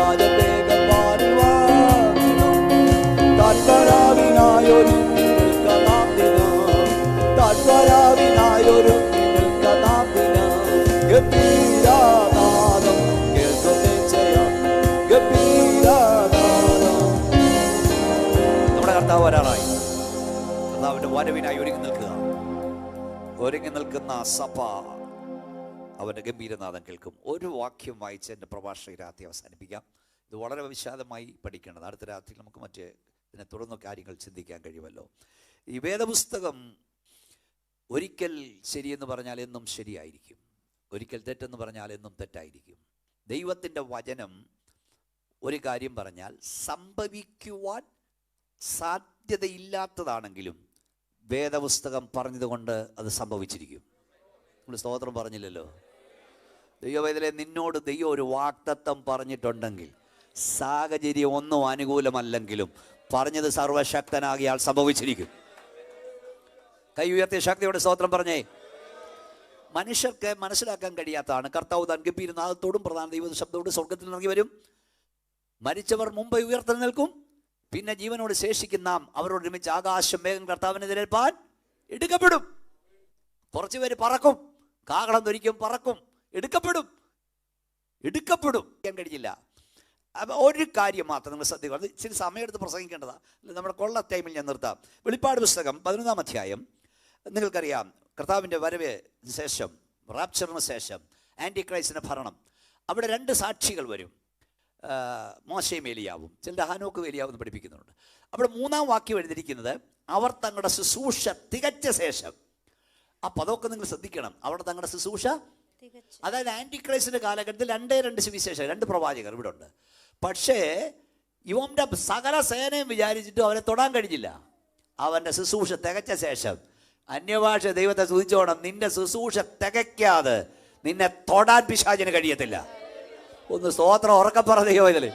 രാജൻ വേഗം വാരി വന്നു. താഴ്വരാവിനായൊരുങ്ങി നിൽക്കാം നാം ദിനം. താഴ്വരാവിനായൊരുങ്ങി നിൽക്കാം നാം ദിനം. ഗംഭീരനാദം കേൾക്കും നിശ്ചയം. ഗംഭീരനാദം. നമ്മുടെ കർത്താവ് വരാറായി. കർത്താവിന്റെ വരവിനായി ഒരുങ്ങി നിൽക്കുക. ഒരുങ്ങി നിൽക്കുന്ന സഭ അവന്റെ ഗംഭീരനാദം കേൾക്കും. ഒരു വാക്യം വായിച്ച് എൻ്റെ പ്രഭാഷണ രാത്രി അവസാനിപ്പിക്കാം. ഇത് വളരെ വിശാലമായി പഠിക്കേണ്ടത്. അടുത്ത രാത്രി നമുക്ക് മറ്റ് ഇതിനെ തുടർന്ന് കാര്യങ്ങൾ ചിന്തിക്കാൻ കഴിയുമല്ലോ. ഈ വേദപുസ്തകം ഒരിക്കൽ ശരിയെന്ന് പറഞ്ഞാൽ എന്നും ശരിയായിരിക്കും, ഒരിക്കൽ തെറ്റെന്ന് പറഞ്ഞാൽ എന്നും തെറ്റായിരിക്കും. ദൈവത്തിൻ്റെ വചനം ഒരു കാര്യം പറഞ്ഞാൽ സംഭവിക്കുവാൻ സാധ്യതയില്ലാത്തതാണെങ്കിലും വേദപുസ്തകം പറഞ്ഞതുകൊണ്ട് അത് സംഭവിച്ചിരിക്കും. നമ്മൾ സ്തോത്രം പറഞ്ഞില്ലല്ലോ. ദൈവവേദനയെ നിന്നോട് ദൈവം ഒരു വാഗ്ദത്തം പറഞ്ഞിട്ടുണ്ടെങ്കിൽ സാഹചര്യം ഒന്നും അനുകൂലമല്ലെങ്കിലും പറഞ്ഞത് സർവശക്തനാകിയാൽ സംഭവിച്ചിരിക്കും. കൈ ഉയർത്തിയ ശക്തിയോടെ സ്തോത്രം പറഞ്ഞേ. മനുഷ്യർക്ക് മനസ്സിലാക്കാൻ കഴിയാത്തതാണ്. കർത്താവ് താൻ ഗംഭീരനാദത്തോടും പ്രധാന ദൈവ ശബ്ദത്തോടും സ്വർഗത്തിൽ ഇറങ്ങി വരും. മരിച്ചവർ മുമ്പ് ഉയർത്തെഴുന്നേൽക്കും. പിന്നെ ജീവനോട് ശേഷിക്കുന്ന നാം അവരോട് ഒരുമിച്ച് ആകാശം വേഗം കർത്താവിനെതിരേൽപ്പാൻ എടുക്കപ്പെടും. കുറച്ചു പേര് പറക്കും, കാഹളം ധരിക്കും, പറക്കും, എടുക്കപ്പെടും. ചെയ്യാൻ കഴിയില്ല. അപ്പം ഒരു കാര്യം മാത്രം നിങ്ങൾ ശ്രദ്ധിക്കുക. അത് ഇച്ചിരി സമയമെടുത്ത് പ്രസംഗിക്കേണ്ടതാണ്. നമ്മുടെ കൊള്ള ടൈമിൽ ഞാൻ നിർത്താം. വെളിപ്പാട് പുസ്തകം 11-ാം അധ്യായം. നിങ്ങൾക്കറിയാം, കർത്താവിൻ്റെ വരവ് ശേഷം, റാപ്ചറിന് ശേഷം ആൻറ്റി ക്രൈസ്റ്റിൻ്റെ ഭരണം. അവിടെ 2 സാക്ഷികൾ വരും, മോശയും ഏലിയാവും. ചിലർ ഹാനോക്ക് ഏലിയാവും എന്ന് പഠിപ്പിക്കുന്നുണ്ട്. അവിടെ 3-ാം വാക്യം എഴുതിയിരിക്കുന്നത് അവർ തങ്ങളുടെ ശുശ്രൂഷ തികച്ച ശേഷം. ആ പദമൊക്കെ നിങ്ങൾ ശ്രദ്ധിക്കണം. അവിടെ തങ്ങളുടെ ശുശ്രൂഷ, അതായത് ആൻറ്റി ക്രൈസ്റ്റിൻ്റെ കാലഘട്ടത്തിൽ 2 സുവിശേഷം, 2 പ്രവാചകർ ഇവിടെ ഉണ്ട്. പക്ഷേ ഇവന്റെ സകല സേനയും വിചാരിച്ചിട്ടും അവനെ തൊടാൻ കഴിഞ്ഞില്ല. അവൻ്റെ ശുശ്രൂഷ തികച്ച ശേഷം അന്യഭാഷ ദൈവത്തെ സ്തുതിച്ചോണം. നിന്റെ ശുശ്രൂഷ തികയ്ക്കാതെ നിന്നെ തൊടാൻ പിശാചിന് കഴിയത്തില്ല. ഒന്ന് സ്തോത്രം ഉറക്കം പറഞ്ഞോ. ഇതില്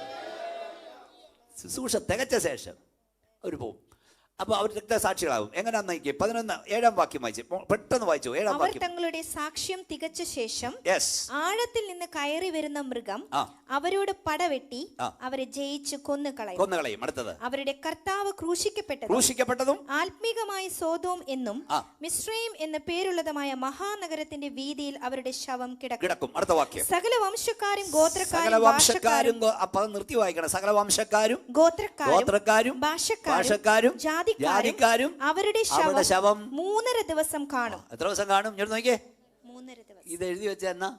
ശുശ്രൂഷ തികച്ച ശേഷം അവർ പോവും. അപ്പോൾ അവർ രക്തസാക്ഷികളാകും. എങ്ങനെയാന്ന് നോക്കി 7-ാം വാക്യം വായിച്ചു, പെട്ടെന്ന് വായിച്ചു. 7-ാം വാക്യം. തങ്ങളുടെ സാക്ഷ്യം തികച്ച ശേഷം ആഴത്തിൽ നിന്ന് കയറി വരുന്ന മൃഗം അവരോട് പടവെട്ടി അവരെ ജയിച്ച് കൊന്നുകളയും. അടുത്തത്, അവരുടെ കർത്താവ് ക്രൂശിക്കപ്പെട്ടതും ആത്മീകമായ സോദോം എന്നും മിസ്രയീം എന്ന പേരുള്ളതുമായ മഹാനഗരത്തിന്റെ വീതിയിൽ അവരുടെ ശവം കിടക്കും. അടുത്ത വാക്യം. സകല വംശക്കാരും ഗോത്രക്കാരും നിർത്തി വായിക്കണം. സകല വംശക്കാരും ഗോത്രക്കാരും ഭാഷക്കാരും ജാതിക്കാരും അവരുടെ ശവം 3.5 ദിവസം കാണും. എത്ര ദിവസം കാണും? ഞാൻ നോക്കിയേ, 3.5 ദിവസം. ഇത് എഴുതി വെച്ച എന്നാ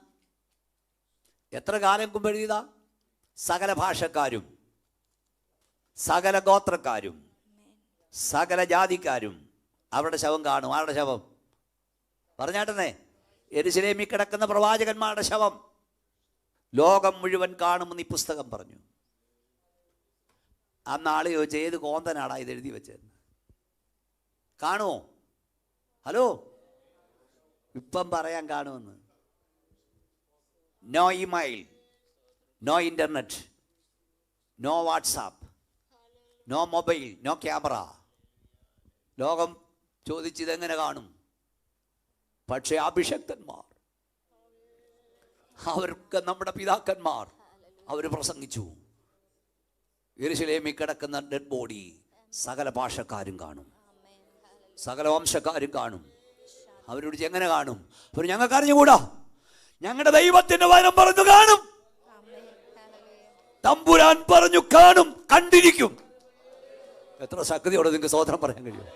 എത്ര കാലം മുമ്പ് എഴുതിയതാ? സകല ഭാഷക്കാരും സകല ഗോത്രക്കാരും സകല ജാതിക്കാരും അവരുടെ ശവം കാണും. ആരുടെ ശവം? പറഞ്ഞാട്ടെന്നേ. യെരൂശലേമിൽ കിടക്കുന്ന പ്രവാചകന്മാരുടെ ശവം ലോകം മുഴുവൻ കാണുമെന്ന് ഈ പുസ്തകം പറഞ്ഞു. അന്ന് ആള് ചോദിച്ചാൽ ഏത് കോന്തനാടാ ഇത് എഴുതി വെച്ചതെന്ന്. കാണുമോ? ഹലോ, ഇപ്പം പറയാൻ കാണുമെന്ന്. No email, no internet, no WhatsApp, no mobile, no camera. ലോകം ചോദിച്ചിതെങ്ങനെ കാണും? പക്ഷേ അഭിഷക്തന്മാർ, അവർക്ക് നമ്മുടെ പിതാക്കന്മാർ അവർ പ്രസംഗിച്ചു. യെരൂശലേമിൽ കിടക്കുന്ന ഡെഡ് ബോഡി സകല ഭാഷക്കാരും കാണും, സകല വംശക്കാരും കാണും. അവരോട് എങ്ങനെ കാണും? അവർ ഞങ്ങൾക്ക് അറിഞ്ഞുകൂടാ, ഞങ്ങളുടെ ദൈവത്തിന്റെ വചനം പറഞ്ഞു കാണും. തമ്പുരാൻ പറഞ്ഞു കാണും, കണ്ടിരിക്കും. എത്ര ശക്തിയോടെ നിങ്ങൾക്ക് സ്തോത്രം പറയാൻ കഴിയും?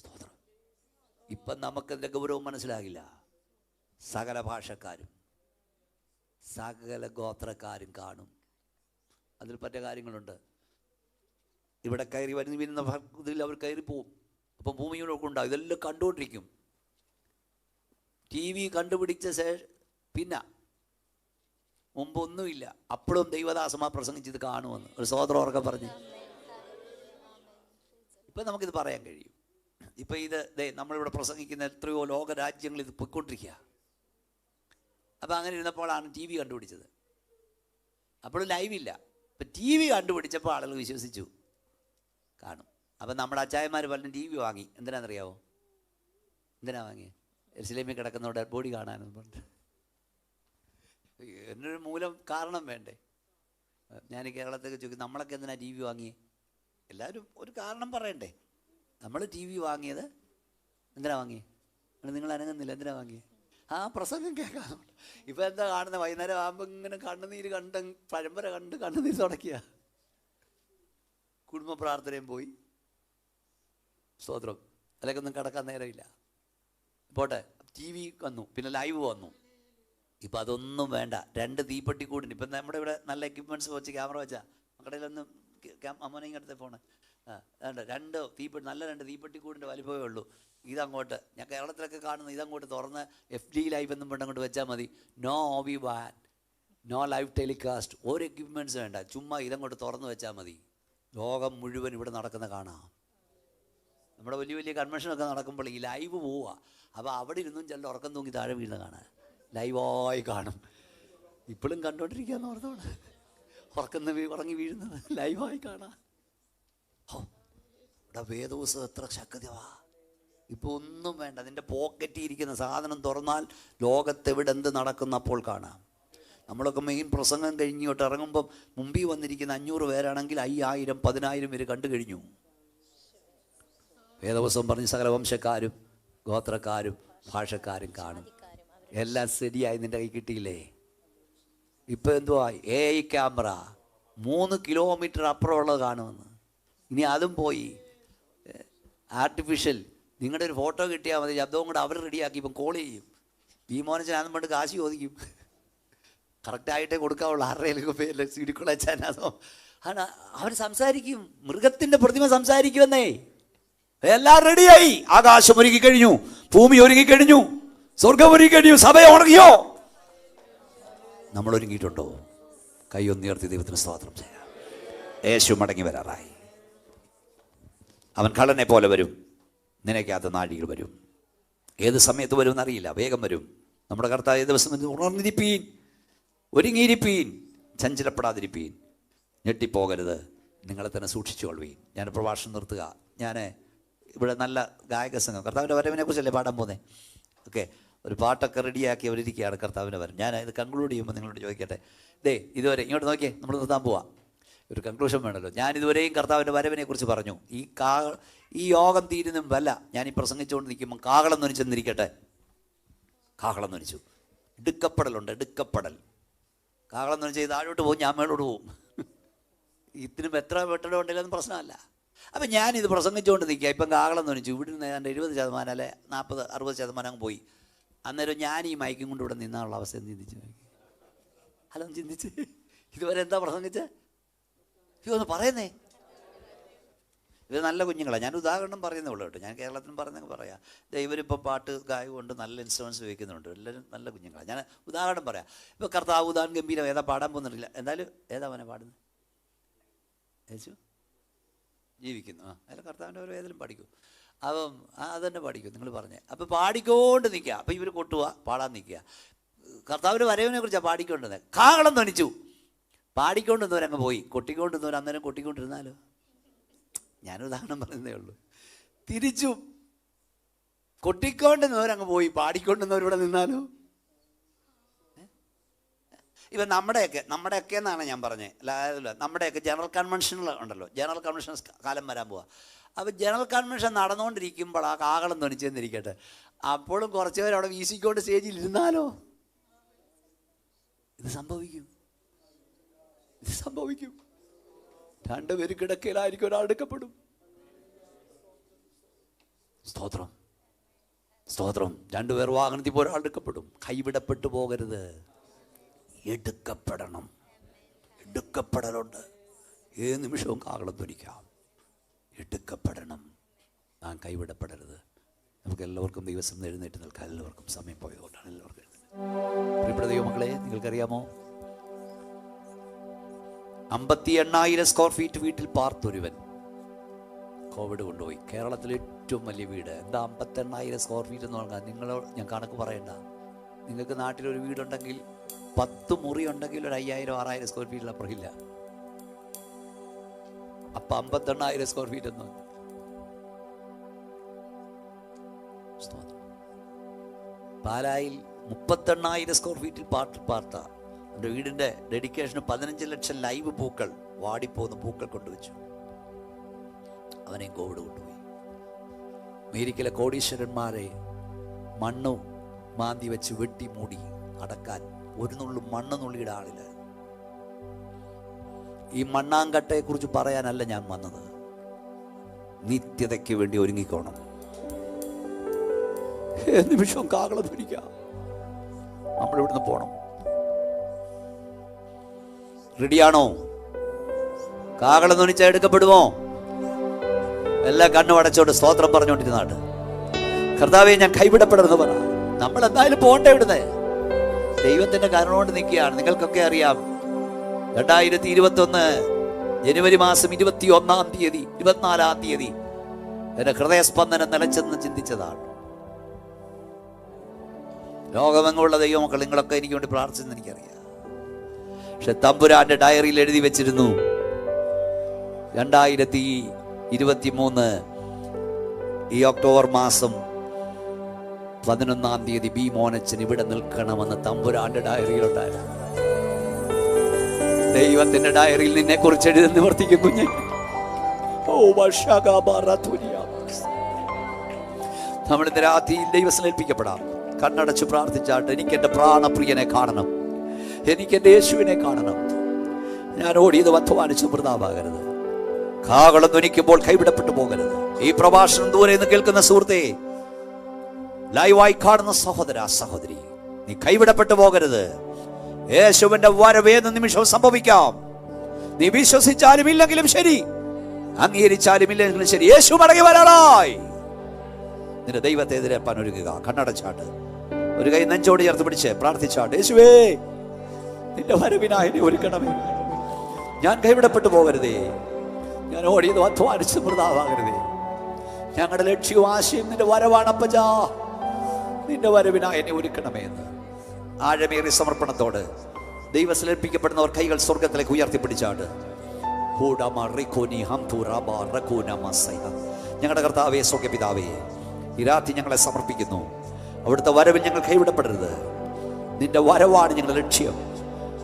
സ്തോത്രം. ഇപ്പം നമുക്കതിൻ്റെ ഗൗരവം മനസ്സിലാകില്ല. സകല ഭാഷക്കാരും സകല ഗോത്രക്കാരും കാണും. അതിൽ പറ്റ കാര്യങ്ങളുണ്ട്. ഇവിടെ കയറി വരുന്ന ഇതിൽ അവർ കയറി പോവും. അപ്പം ഭൂമിയിലൊക്കെ ഉണ്ടാകും. ഇതെല്ലാം കണ്ടുകൊണ്ടിരിക്കും. TV കണ്ടുപിടിച്ച ശേഷം പിന്നെ മുമ്പൊന്നുമില്ല. അപ്പോഴും ദൈവദാസന്മാർ പ്രസംഗിച്ചത് കാണുമെന്ന് ഒരു സഹോദരൻ ഉറക്കെ പറഞ്ഞു. ഇപ്പം നമുക്കിത് പറയാൻ കഴിയും. ഇപ്പം ഇത് നമ്മളിവിടെ പ്രസംഗിക്കുന്ന എത്രയോ ലോകരാജ്യങ്ങൾ ഇത് പൊയ്ക്കൊണ്ടിരിക്കുക. അപ്പം അങ്ങനെ ഇരുന്നപ്പോഴാണ് TV കണ്ടുപിടിച്ചത്. അപ്പോഴും ലൈവില്ല. ഇപ്പം TV കണ്ടുപിടിച്ചപ്പോൾ ആളുകൾ വിശ്വസിച്ചു കാണും. അപ്പം നമ്മുടെ അച്ചായന്മാർ പലരും TV വാങ്ങി. എന്തിനാണെന്നറിയാവോ? എന്തിനാ വാങ്ങിയത്? യെരൂശലേമിൽ കിടക്കുന്നവരുടെ ബോഡി കാണാനെന്ന് പറഞ്ഞിട്ട്. എന്നൊരു മൂലം കാരണം വേണ്ടേ? ഞാൻ കേരളത്തേക്ക് ചോദിക്കും, നമ്മളൊക്കെ എന്തിനാ ടി വി വാങ്ങിയേ? എല്ലാവരും ഒരു കാരണം പറയണ്ടേ. നമ്മൾ ടി വി വാങ്ങിയത് എന്തിനാ വാങ്ങിയേ? നിങ്ങൾ അനങ്ങുന്നില്ല, എന്തിനാ വാങ്ങിയേ? ആ പ്രസംഗം കേൾക്കാറുണ്ട്. ഇപ്പം എന്താ കാണുന്നത്? വൈകുന്നേരം ആകുമ്പോൾ ഇങ്ങനെ കണ്ണുനീര് കണ്ട് പരമ്പര കണ്ട് കണ്ണുനീര് തുടക്കിയ കുടുംബ പ്രാർത്ഥനയും പോയി. സ്തോത്രം. അതിലൊക്കെ ഒന്നും കിടക്കാൻ നേരമില്ല. പോട്ടെ, ടി വി വന്നു, പിന്നെ ലൈവ് വന്നു. ഇപ്പം അതൊന്നും വേണ്ട. 2 തീപ്പെട്ടിക്കൂടിന് ഇപ്പം നമ്മുടെ ഇവിടെ നല്ല എക്യുപ്മെൻറ്റ്സ് വെച്ച് ക്യാമറ വെച്ചാൽ മക്കടയിലൊന്നും അമ്മനെ ഇങ്ങനത്തെ ഫോണ് അതുകൊണ്ട് 2 തീപ്പെട്ടിക്കൂടിൻ്റെ വലിപ്പമേ ഉള്ളൂ. ഇതങ്ങോട്ട് ഞാൻ കേരളത്തിലൊക്കെ കാണുന്നത് ഇതങ്ങോട്ട് തുറന്ന് FD ലൈവ് എന്നും കൊണ്ട് അങ്ങോട്ട് വെച്ചാൽ മതി. No OB van, no live telecast, ഒരു എക്യുപ്മെൻറ്റ്സ് വേണ്ട. ചുമ്മാ ഇതങ്ങോട്ട് തുറന്ന് വെച്ചാൽ മതി. ലോകം മുഴുവൻ ഇവിടെ നടക്കുന്ന കാണാം. നമ്മുടെ വലിയ വലിയ കൺവെൻഷനൊക്കെ നടക്കുമ്പോൾ ഈ ലൈവ് പോവുക. അപ്പോൾ അവിടെ ഇരുന്നും ചില ഉറക്കം തൂങ്ങി താഴെ വീഴുന്ന കാണാൻ ലൈവായി കാണും. ഇപ്പോഴും കണ്ടുകൊണ്ടിരിക്കുകയെന്ന് ഓർത്തോളൂ. ഉറങ്ങി വീഴുന്നത് ലൈവായി കാണാം. ഇവിടെ വേദപുസ്തകം എത്ര ശക്തിയാ! ഇപ്പോൾ ഒന്നും വേണ്ട. നിൻ്റെ പോക്കറ്റിൽ ഇരിക്കുന്ന സാധനം തുറന്നാൽ ലോകത്തെവിടെ എന്ത് നടക്കുന്ന അപ്പോൾ കാണാം. നമ്മളൊക്കെ മെയിൻ പ്രസംഗം കഴിഞ്ഞിട്ട് ഇറങ്ങുമ്പം മുമ്പിൽ വന്നിരിക്കുന്ന 500 പേരാണെങ്കിൽ 5000 10,000 പേര് കണ്ടു കഴിഞ്ഞു. വേദപുസ്തകം പറഞ്ഞ് സകല വംശക്കാരും ഗോത്രക്കാരും ഭാഷക്കാരും കാണും. എല്ലാം ശരിയായി നിൻ്റെ കൈ കിട്ടിയില്ലേ? ഇപ്പം എന്തുവാ? AI ക്യാമറ 3 കിലോമീറ്റർ അപ്പുറമുള്ളത് കാണുമെന്ന്. ഇനി അതും പോയി. ആർട്ടിഫിഷ്യൽ നിങ്ങളുടെ ഒരു ഫോട്ടോ കിട്ടിയാൽ മതി, ശബ്ദവും കൂടെ അവർ റെഡിയാക്കി ഇപ്പം കോൾ ചെയ്യും. മോനച്ചനാന്നും പണ്ട് കാശ് ചോദിക്കും. കറക്റ്റായിട്ടേ കൊടുക്കാവുള്ളൂ. 6 പേരിൽ സിഡിക്കുളച്ചാനോ ആണ് അവൻ സംസാരിക്കും. മൃഗത്തിൻ്റെ പ്രതിമ സംസാരിക്കുമെന്നേ. എല്ലാം റെഡിയായി. ആകാശം ഒരുങ്ങി കഴിഞ്ഞു, ഭൂമി ഒരുങ്ങി കഴിഞ്ഞു, സ്വർഗം ഒരുങ്ങി കഴിഞ്ഞു. സഭയെ ഉണങ്ങിയോ? നമ്മൾ ഒരുങ്ങിയിട്ടുണ്ടോ? കൈ ഒന്നുയർത്തി ദൈവത്തിന് സ്തോത്രം ചെയ്യാം. യേശു മടങ്ങി വരാറായി. അവൻ കള്ളനെ പോലെ വരും. നിനക്കകത്ത് നാഴികൾ വരും. ഏത് സമയത്ത് വരും എന്നറിയില്ല, വേഗം വരും. നമ്മുടെ കർത്താവ് ദിവസം ഉണർന്നിരിപ്പീൻ, ഒരുങ്ങിയിരിപ്പീൻ, ചഞ്ചലപ്പെടാതിരിപ്പീൻ, ഞെട്ടിപ്പോകരുത്, നിങ്ങളെ തന്നെ സൂക്ഷിച്ചുകൊള്ളുവീൻ. ഞാൻ പ്രഭാഷണം നിർത്തുക. ഞാൻ ഇവിടെ നല്ല ഗായക സംഘം കർത്താവിൻ്റെ വരവിനെ കുറിച്ചല്ലേ പാടാൻ പോകുന്നത്. ഓക്കെ, ഒരു പാട്ടൊക്കെ റെഡിയാക്കി അവരിയ്ക്കുകയാണ് കർത്താവിൻ്റെ വരവ്. ഞാൻ ഇത് കൺക്ലൂഡ് ചെയ്യുമ്പോൾ നിങ്ങളോട് ചോദിക്കട്ടെ. ഇതുവരെ ഇങ്ങോട്ട് നോക്കിയേ, നമ്മൾ നിർത്താൻ പോവാം. ഒരു കൺക്ലൂഷൻ വേണമല്ലോ. ഞാൻ ഇതുവരെയും കർത്താവിൻ്റെ വരവിനെ കുറിച്ച് പറഞ്ഞു. ഈ യോഗം തീരുന്നതല്ല, ഞാൻ ഈ പ്രസംഗിച്ചുകൊണ്ട് നിൽക്കുമ്പോൾ കാഹളം ധ്വനിച്ചെന്നിരിക്കട്ടെ. കാഹളം ധ്വനിച്ചു. എടുക്കപ്പെടലുണ്ട്, എടുക്കപ്പെടൽ. കാഹളം ധ്വനിച്ച് താഴോട്ട് പോകും, ഞാൻ മേളോട്ട് പോവും. ഇതിനും എത്ര വെട്ടലുണ്ടെങ്കിലും പ്രശ്നമല്ല. അപ്പം ഞാനിത് പ്രസംഗിച്ചുകൊണ്ട് നിൽക്കുക. ഇപ്പം കാഹളം ധ്വനിച്ചു. ഇവിടെ നിന്ന് ഏതാണ്ട് 70% അല്ലെ 40-60% പോയി. അന്നേരം ഞാൻ ഈ മൈക്കും കൊണ്ട് ഇവിടെ നിന്നുള്ള അവസ്ഥ ചിന്തിച്ച് ഹലോ ചിന്തിച്ച് ഇതുവരെ എന്താ പ്രസംഗിച്ച് ഒന്ന് പറയുന്നേ. ഇത് നല്ല കുഞ്ഞുങ്ങളാണ്. ഞാൻ ഉദാഹരണം പറയുന്നേ ഉള്ളൂ കേട്ടോ. ഞാൻ കേരളത്തിൽ പറയുന്നതൊക്കെ പറയാം. ഇവരിപ്പോൾ പാട്ട് ഗായകമുണ്ട്, നല്ല ഇൻസ്ട്രുമെൻറ്റ്സ് ഉപയോഗിക്കുന്നുണ്ട്. എല്ലാവരും നല്ല കുഞ്ഞുങ്ങളാണ്. ഞാൻ ഉദാഹരണം പറയാം. ഇപ്പോൾ കർത്താവ് ഉദാഹരണം ഗംഭീരം ഏതാ പാടാൻ പോകുന്നില്ല. എന്തായാലും ഏതാ അവനെ പാടുന്നത്? യേശു ജീവിക്കുന്നു. അതിൽ കർത്താവിൻ്റെ ഓരോ ഏതെങ്കിലും പഠിക്കും. അപ്പം അതന്നെ പഠിക്കും. നിങ്ങൾ പറഞ്ഞേ. അപ്പോൾ പാടിക്കൊണ്ട് നിൽക്കുക. അപ്പോൾ ഇവർ കൊട്ടുക, പാടാൻ നിൽക്കുക. കർത്താവിൻ്റെ വരവിനെ കുറിച്ചാണ് പാടിക്കൊണ്ടിരുന്നത്. കാഹളം ധ്വനിച്ചു. പാടിക്കൊണ്ടിരുന്നവരങ്ങ് പോയി. കൊട്ടിക്കൊണ്ടിരുന്നവർ അന്നേരം കൊട്ടിക്കൊണ്ടിരുന്നാലോ? ഞാനൊരു ഉദാഹരണം പറയുന്നേ ഉള്ളൂ. തിരിച്ചും കൊട്ടിക്കൊണ്ടിരുന്നവരങ്ങ് പോയി, പാടിക്കൊണ്ടിരുന്നവരിവിടെ നിന്നാലോ? ഇപ്പം നമ്മുടെയൊക്കെ എന്നാണ് ഞാൻ പറഞ്ഞത്. അല്ലാതെ നമ്മുടെയൊക്കെ ജനറൽ കൺവെൻഷനുകൾ ഉണ്ടല്ലോ. ജനറൽ കൺവെൻഷൻ കാലം വരാൻ പോവാ. അപ്പോൾ ജനറൽ കൺവെൻഷൻ നടന്നുകൊണ്ടിരിക്കുമ്പോൾ ആ കാഹളം ധ്വനിച്ചെന്നിരിക്കട്ടെ. അപ്പോഴും കുറച്ച് പേര് അവിടെ വീശിക്കൊണ്ട് സ്റ്റേജിൽ ഇരുന്നാലോ? ഇത് സംഭവിക്കും. 2 പേര് കിടക്കയിലായിരിക്കും, ഒരാൾ എടുക്കപ്പെടും. സ്തോത്രം, സ്തോത്രം. 2 പേർ വാഹനത്തിൽ പോയി, ഒരാൾ എടുക്കപ്പെടും. കൈവിടപ്പെട്ടു പോകരുത്. എടുക്കപ്പെടണം. എടുക്കപ്പെടലുണ്ട്. ഏത് നിമിഷവും കാഹളം ധ്വനിക്കാം. എടുക്കപ്പെടണം. നാം കൈവിടപ്പെടരുത്. നമുക്ക് എല്ലാവർക്കും ദിവസം എഴുന്നേറ്റ് നിൽക്കാൻ എല്ലാവർക്കും സമയം പോയതുകൊണ്ടാണ് എല്ലാവർക്കും എഴുന്നേറ്റ്. പ്രിയപ്പെട്ട ദൈവമക്കളെ, നിങ്ങൾക്കറിയാമോ 58,000 സ്ക്വയർ ഫീറ്റ് വീട്ടിൽ പാർത്തൊരുവൻ കോവിഡ് കൊണ്ടുപോയി. കേരളത്തിലെ ഏറ്റവും വലിയ വീട് എന്താ 58,000 സ്ക്വയർ ഫീറ്റ് എന്ന് പറഞ്ഞാൽ ഞാൻ കണക്ക് പറയണ്ട. നിങ്ങൾക്ക് നാട്ടിലൊരു വീടുണ്ടെങ്കിൽ 10 മുറി ഉണ്ടെങ്കിൽ ഒരു 5,000-6,000 സ്ക്വയർ ഫീറ്റിലപ്പുറം ഇല്ല. അപ്പം 58,000 സ്ക്വയർ ഫീറ്റ് എന്ന് പറഞ്ഞു. പാലായിൽ 38,000 സ്ക്വയർ ഫീറ്റിൽ പാർത്ത എൻ്റെ വീടിൻ്റെ ഡെഡിക്കേഷന് 15 ലക്ഷം ലൈവ് പൂക്കൾ, വാടിപ്പോകുന്ന പൂക്കൾ കൊണ്ടുവച്ചു. അവനെയും കോവിഡ് കൊണ്ടുപോയി. അമേരിക്കയിലെ കോടീശ്വരന്മാരെ മണ്ണ് മാന്തി വെച്ച് വെട്ടി മൂടി അടക്കാൻ ഒരു നുള്ളു മണ്ണ് നുള്ളിയുടെ ആളില്ല. ഈ മണ്ണാങ്കട്ടയെ കുറിച്ച് പറയാനല്ല ഞാൻ വന്നത്. നിത്യതയ്ക്ക് വേണ്ടി ഒരുങ്ങിക്കോണം. നിമിഷവും കാകളം ധരിക്കാം. നമ്മളിവിടുന്ന് പോണം. റെഡിയാണോ? കാകളം ധ്വനിച്ചാൽ എടുക്കപ്പെടുമോ? എല്ലാ കണ്ണും അടച്ചോണ്ട് സ്തോത്രം പറഞ്ഞുകൊണ്ടിരുന്നാട്ട്, കർത്താവേ ഞാൻ കൈവിടപ്പെടരുന്ന് പറ. നമ്മൾ എന്തായാലും പോകണ്ടേ ഇവിടുന്ന്? ദൈവത്തിന്റെ കരുണ കൊണ്ട് നിൽക്കുകയാണ്. നിങ്ങൾക്കൊക്കെ അറിയാം, 2021 ജനുവരി മാസം 21-ാം തീയതി 24-ാം തീയതി എന്റെ ഹൃദയസ്പന്ദനം നിലച്ചെന്ന് ചിന്തിച്ചതാണ്. ലോകമെങ്ങുള്ള ദൈവമക്കൾ നിങ്ങളൊക്കെ എനിക്ക് വേണ്ടി പ്രാർത്ഥിച്ചെന്ന് എനിക്കറിയാം. പക്ഷെ തമ്പുരാന്റെ ഡയറിയിൽ എഴുതി വെച്ചിരുന്നു 2023 ഈ ഒക്ടോബർ മാസം 11-ാം തീയതി ബി മോനച്ചൻ ഇവിടെ നിൽക്കണമെന്ന് തമ്പുരാന്റെ ഡയറിയിലുണ്ടായിരുന്നു. ദൈവത്തിന്റെ ഡയറിയിൽ നിന്നെ കുറിച്ച് എഴുതി നിവർത്തിക്കും കുഞ്ഞെ. നമ്മൾ ഇന്ന് രാത്രി ദൈവത്തിൽ ഏൽപ്പിക്കപ്പെടാം. കണ്ണടച്ച് പ്രാർത്ഥിച്ചാട്ട്, എനിക്ക് എൻ്റെ പ്രാണപ്രിയനെ കാണണം, എനിക്ക് എൻ്റെ യേശുവിനെ കാണണം. ഞാൻ ഓടിയത് അധ്വാനിച്ച് വൃഥാവാകരുത്. കാഹളം ധ്വനിക്കുമ്പോൾ കൈവിടപ്പെട്ടു പോകരുത്. ഈ പ്രഭാഷണം ദൂരെ നിന്ന് കേൾക്കുന്ന സുഹൃത്തേ, ലൈവായി കാണുന്ന സഹോദര സഹോദരി, നീ കൈവിടപ്പെട്ടു പോകരുത്. യേശുവിന്റെ വരവ് ഏത് നിമിഷവും സംഭവിക്കാം. നീ വിശ്വസിച്ചാലും ഇല്ലെങ്കിലും ശരി, അംഗീകരിച്ചാലും ഇല്ലെങ്കിലും ശരി, യേശു മടങ്ങി വരാറായി. നിന്റെ ദൈവത്തെ എതിരേൽപ്പാൻ ഒരുങ്ങുക. കണ്ണടച്ചാട്ട്, ഒരു കൈ നെഞ്ചോട് ചേർത്ത് പിടിച്ച് പ്രാർത്ഥിച്ചാട്ട്, യേശുവേ നിന്റെ വരവിനായി എന്നെ ഒരുക്കണമേ. ഞാൻ കൈവിടപ്പെട്ടു പോകരുതേ. ഞാൻ ഓടിയത് അധ്വാനിച്ച് വൃഥാവാകരുതേ. ഞങ്ങളുടെ ലക്ഷ്യവും ആശയം നിന്റെ വരവാണപ്പജാ. നിന്റെ വരവിനായി എന്നെ ഒരുക്കണമേ എന്ന് ആഴമേറിയ സമർപ്പണത്തോട് ദൈവത്തിൽ ഏൽപ്പിക്കപ്പെടുന്നവർ കൈകൾ സ്വർഗത്തിലേക്ക് ഉയർത്തിപ്പിടിച്ചാട്ട്, ഞങ്ങളുടെ കർത്താവേ, സ്വർഗ്ഗപിതാവേ, ഈ രാത്രി ഞങ്ങളെ സമർപ്പിക്കുന്നു. അവിടുത്തെ വരവിൽ ഞങ്ങൾ കൈവിടപ്പെടരുത്. നിന്റെ വരവാണ് ഞങ്ങളുടെ ലക്ഷ്യം.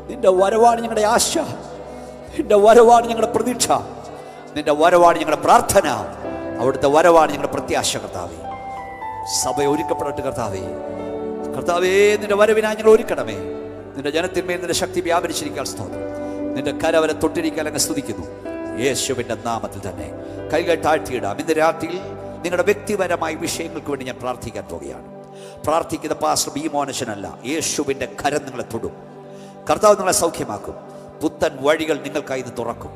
നിന്റെ വരവാണ് ഞങ്ങളുടെ ആശ. നിന്റെ വരവാണ് ഞങ്ങളുടെ പ്രതീക്ഷ. നിന്റെ വരവാണ് ഞങ്ങളുടെ പ്രാർത്ഥന. അവിടുത്തെ വരവാണ് ഞങ്ങളുടെ പ്രത്യാശ. കർത്താവേ, സഭ ഒരുക്കപ്പെടട്ടെ. കർത്താവേ, കർത്താവേ, നിന്റെ വരവിനായി ഞങ്ങൾ ഒരുക്കണമേ. നിന്റെ ജനത്തിന്മേൽ നിന്റെ ശക്തി വ്യാപരിച്ചിരിക്കാൻ സ്തോത്രം. നിന്റെ കരവരെ തൊട്ടിരിക്കാൻ അങ്ങ് സ്തുതിക്കുന്നു. യേശുവിന്റെ നാമത്തിൽ തന്നെ കൈകൾ താഴ്ത്തിയിടാം. ഇന്ന് രാത്രിയിൽ നിങ്ങളുടെ വ്യക്തിപരമായ വിഷയങ്ങൾക്ക് വേണ്ടി ഞാൻ പ്രാർത്ഥിക്കാൻ പോവുകയാണ്. പ്രാർത്ഥിക്കുന്ന പാസ്റ്റർ ബി മോനച്ചനല്ല, യേശുവിന്റെ കരം നിങ്ങളെ തൊടും. കർത്താവ് നിങ്ങളെ സൗഖ്യമാക്കും. പുത്തൻ വഴികൾ നിങ്ങൾക്കായി ഇത് തുറക്കും.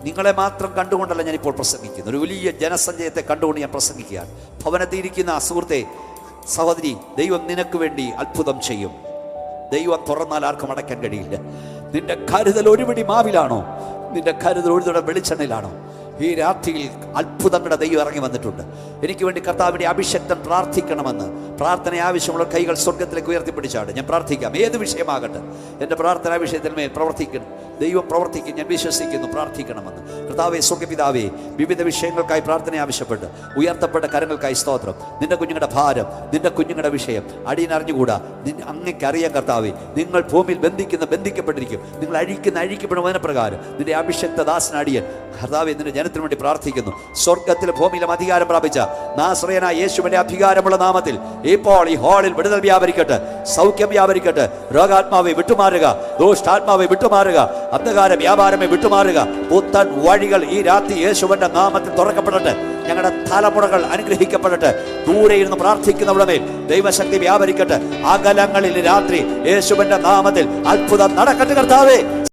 നിങ്ങളെ മാത്രം കണ്ടുകൊണ്ടല്ല ഞാനിപ്പോൾ പ്രസംഗിക്കുന്നു. ഒരു വലിയ ജനസഞ്ചയത്തെ കണ്ടുകൊണ്ട് ഞാൻ പ്രസംഗിക്കുകയാണ്. ഭവനത്തിൽ ഇരിക്കുന്ന സുഹൃത്തെ, സഹോദരി, ദൈവം നിനക്ക് വേണ്ടി അത്ഭുതം ചെയ്യും. ദൈവം തുറന്നാൽ ആർക്കും അടയ്ക്കാൻ കഴിയില്ല. നിന്റെ കരുതൽ ഒരു പിടി മാവിലാണോ? നിന്റെ കരുതൽ ഒരു തുടർ വെളിച്ചെണ്ണയിലാണോ? ഈ രാത്രിയിൽ അത്ഭുതങ്ങളുടെ ദൈവം ഇറങ്ങി വന്നിട്ടുണ്ട്. എനിക്ക് വേണ്ടി കർത്താവിന്റെ അഭിഷേകം പ്രാർത്ഥിക്കണമെന്ന് പ്രാർത്ഥന ആവശ്യമുള്ള കൈകൾ സ്വർഗത്തിലേക്ക് ഉയർത്തിപ്പിടിച്ചാണ് ഞാൻ പ്രാർത്ഥിക്കാം. ഏത് വിഷയമാകട്ടെ, എൻ്റെ പ്രാർത്ഥനാ വിഷയത്തിന്മേൽ പ്രവർത്തിക്കണം. ദൈവം പ്രവർത്തിക്കും, ഞാൻ വിശ്വസിക്കുന്നു. പ്രാർത്ഥിക്കണമെന്ന് കർത്താവേ, സ്വർഗ്ഗപിതാവേ, വിവിധ വിഷയങ്ങൾക്കായി പ്രാർത്ഥന ആവശ്യപ്പെട്ട് ഉയർത്തപ്പെട്ട കരങ്ങൾക്കായി സ്തോത്രം. നിന്റെ കുഞ്ഞുങ്ങളുടെ ഭാരം, നിന്റെ കുഞ്ഞുങ്ങളുടെ വിഷയം അടിയനറിഞ്ഞുകൂടാ. അങ്ങേക്കറിയാം കർത്താവേ. നിങ്ങൾ ഭൂമിയിൽ ബന്ധിക്കപ്പെട്ടിരിക്കും. നിങ്ങൾ അഴിക്കപ്പെടും പ്രകാരം നിന്റെ അഭിഷക്ത ദാസൻ അടിയൻ കർത്താവേ, നിന്റെ ജനത്തിനു വേണ്ടി പ്രാർത്ഥിക്കുന്നു. സ്വർഗത്തിലെ ഭൂമിയിലും അധികാരം പ്രാപിച്ച നാസറേയനായ യേശുവിന്റെ അധികാരമുള്ള നാമത്തിൽ ഇപ്പോൾ ഈ ഹാളിൽ വിടുതൽ വ്യാപരിക്കട്ടെ, സൗഖ്യം വ്യാപരിക്കട്ടെ. രോഗാത്മാവെ വിട്ടുമാറുക, ദുഷ്ടാത്മാവെ വിട്ടുമാറുക, അന്ധകാര വ്യാപാരമേ വിട്ടുമാറുക. പുത്തൻ വഴികൾ ഈ രാത്രി യേശുവിന്റെ നാമത്തിൽ തുറക്കപ്പെടട്ടെ. ഞങ്ങളുടെ തലമുറകൾ അനുഗ്രഹിക്കപ്പെടട്ടെ. ദൂരെ ഇരുന്ന് പ്രാർത്ഥിക്കുന്നവരുടെ മേൽ ദൈവശക്തി വ്യാപരിക്കട്ടെ. അകലങ്ങളിൽ രാത്രി യേശുവിന്റെ നാമത്തിൽ അത്ഭുതം നടക്കട്ടെ. കർത്താവേ,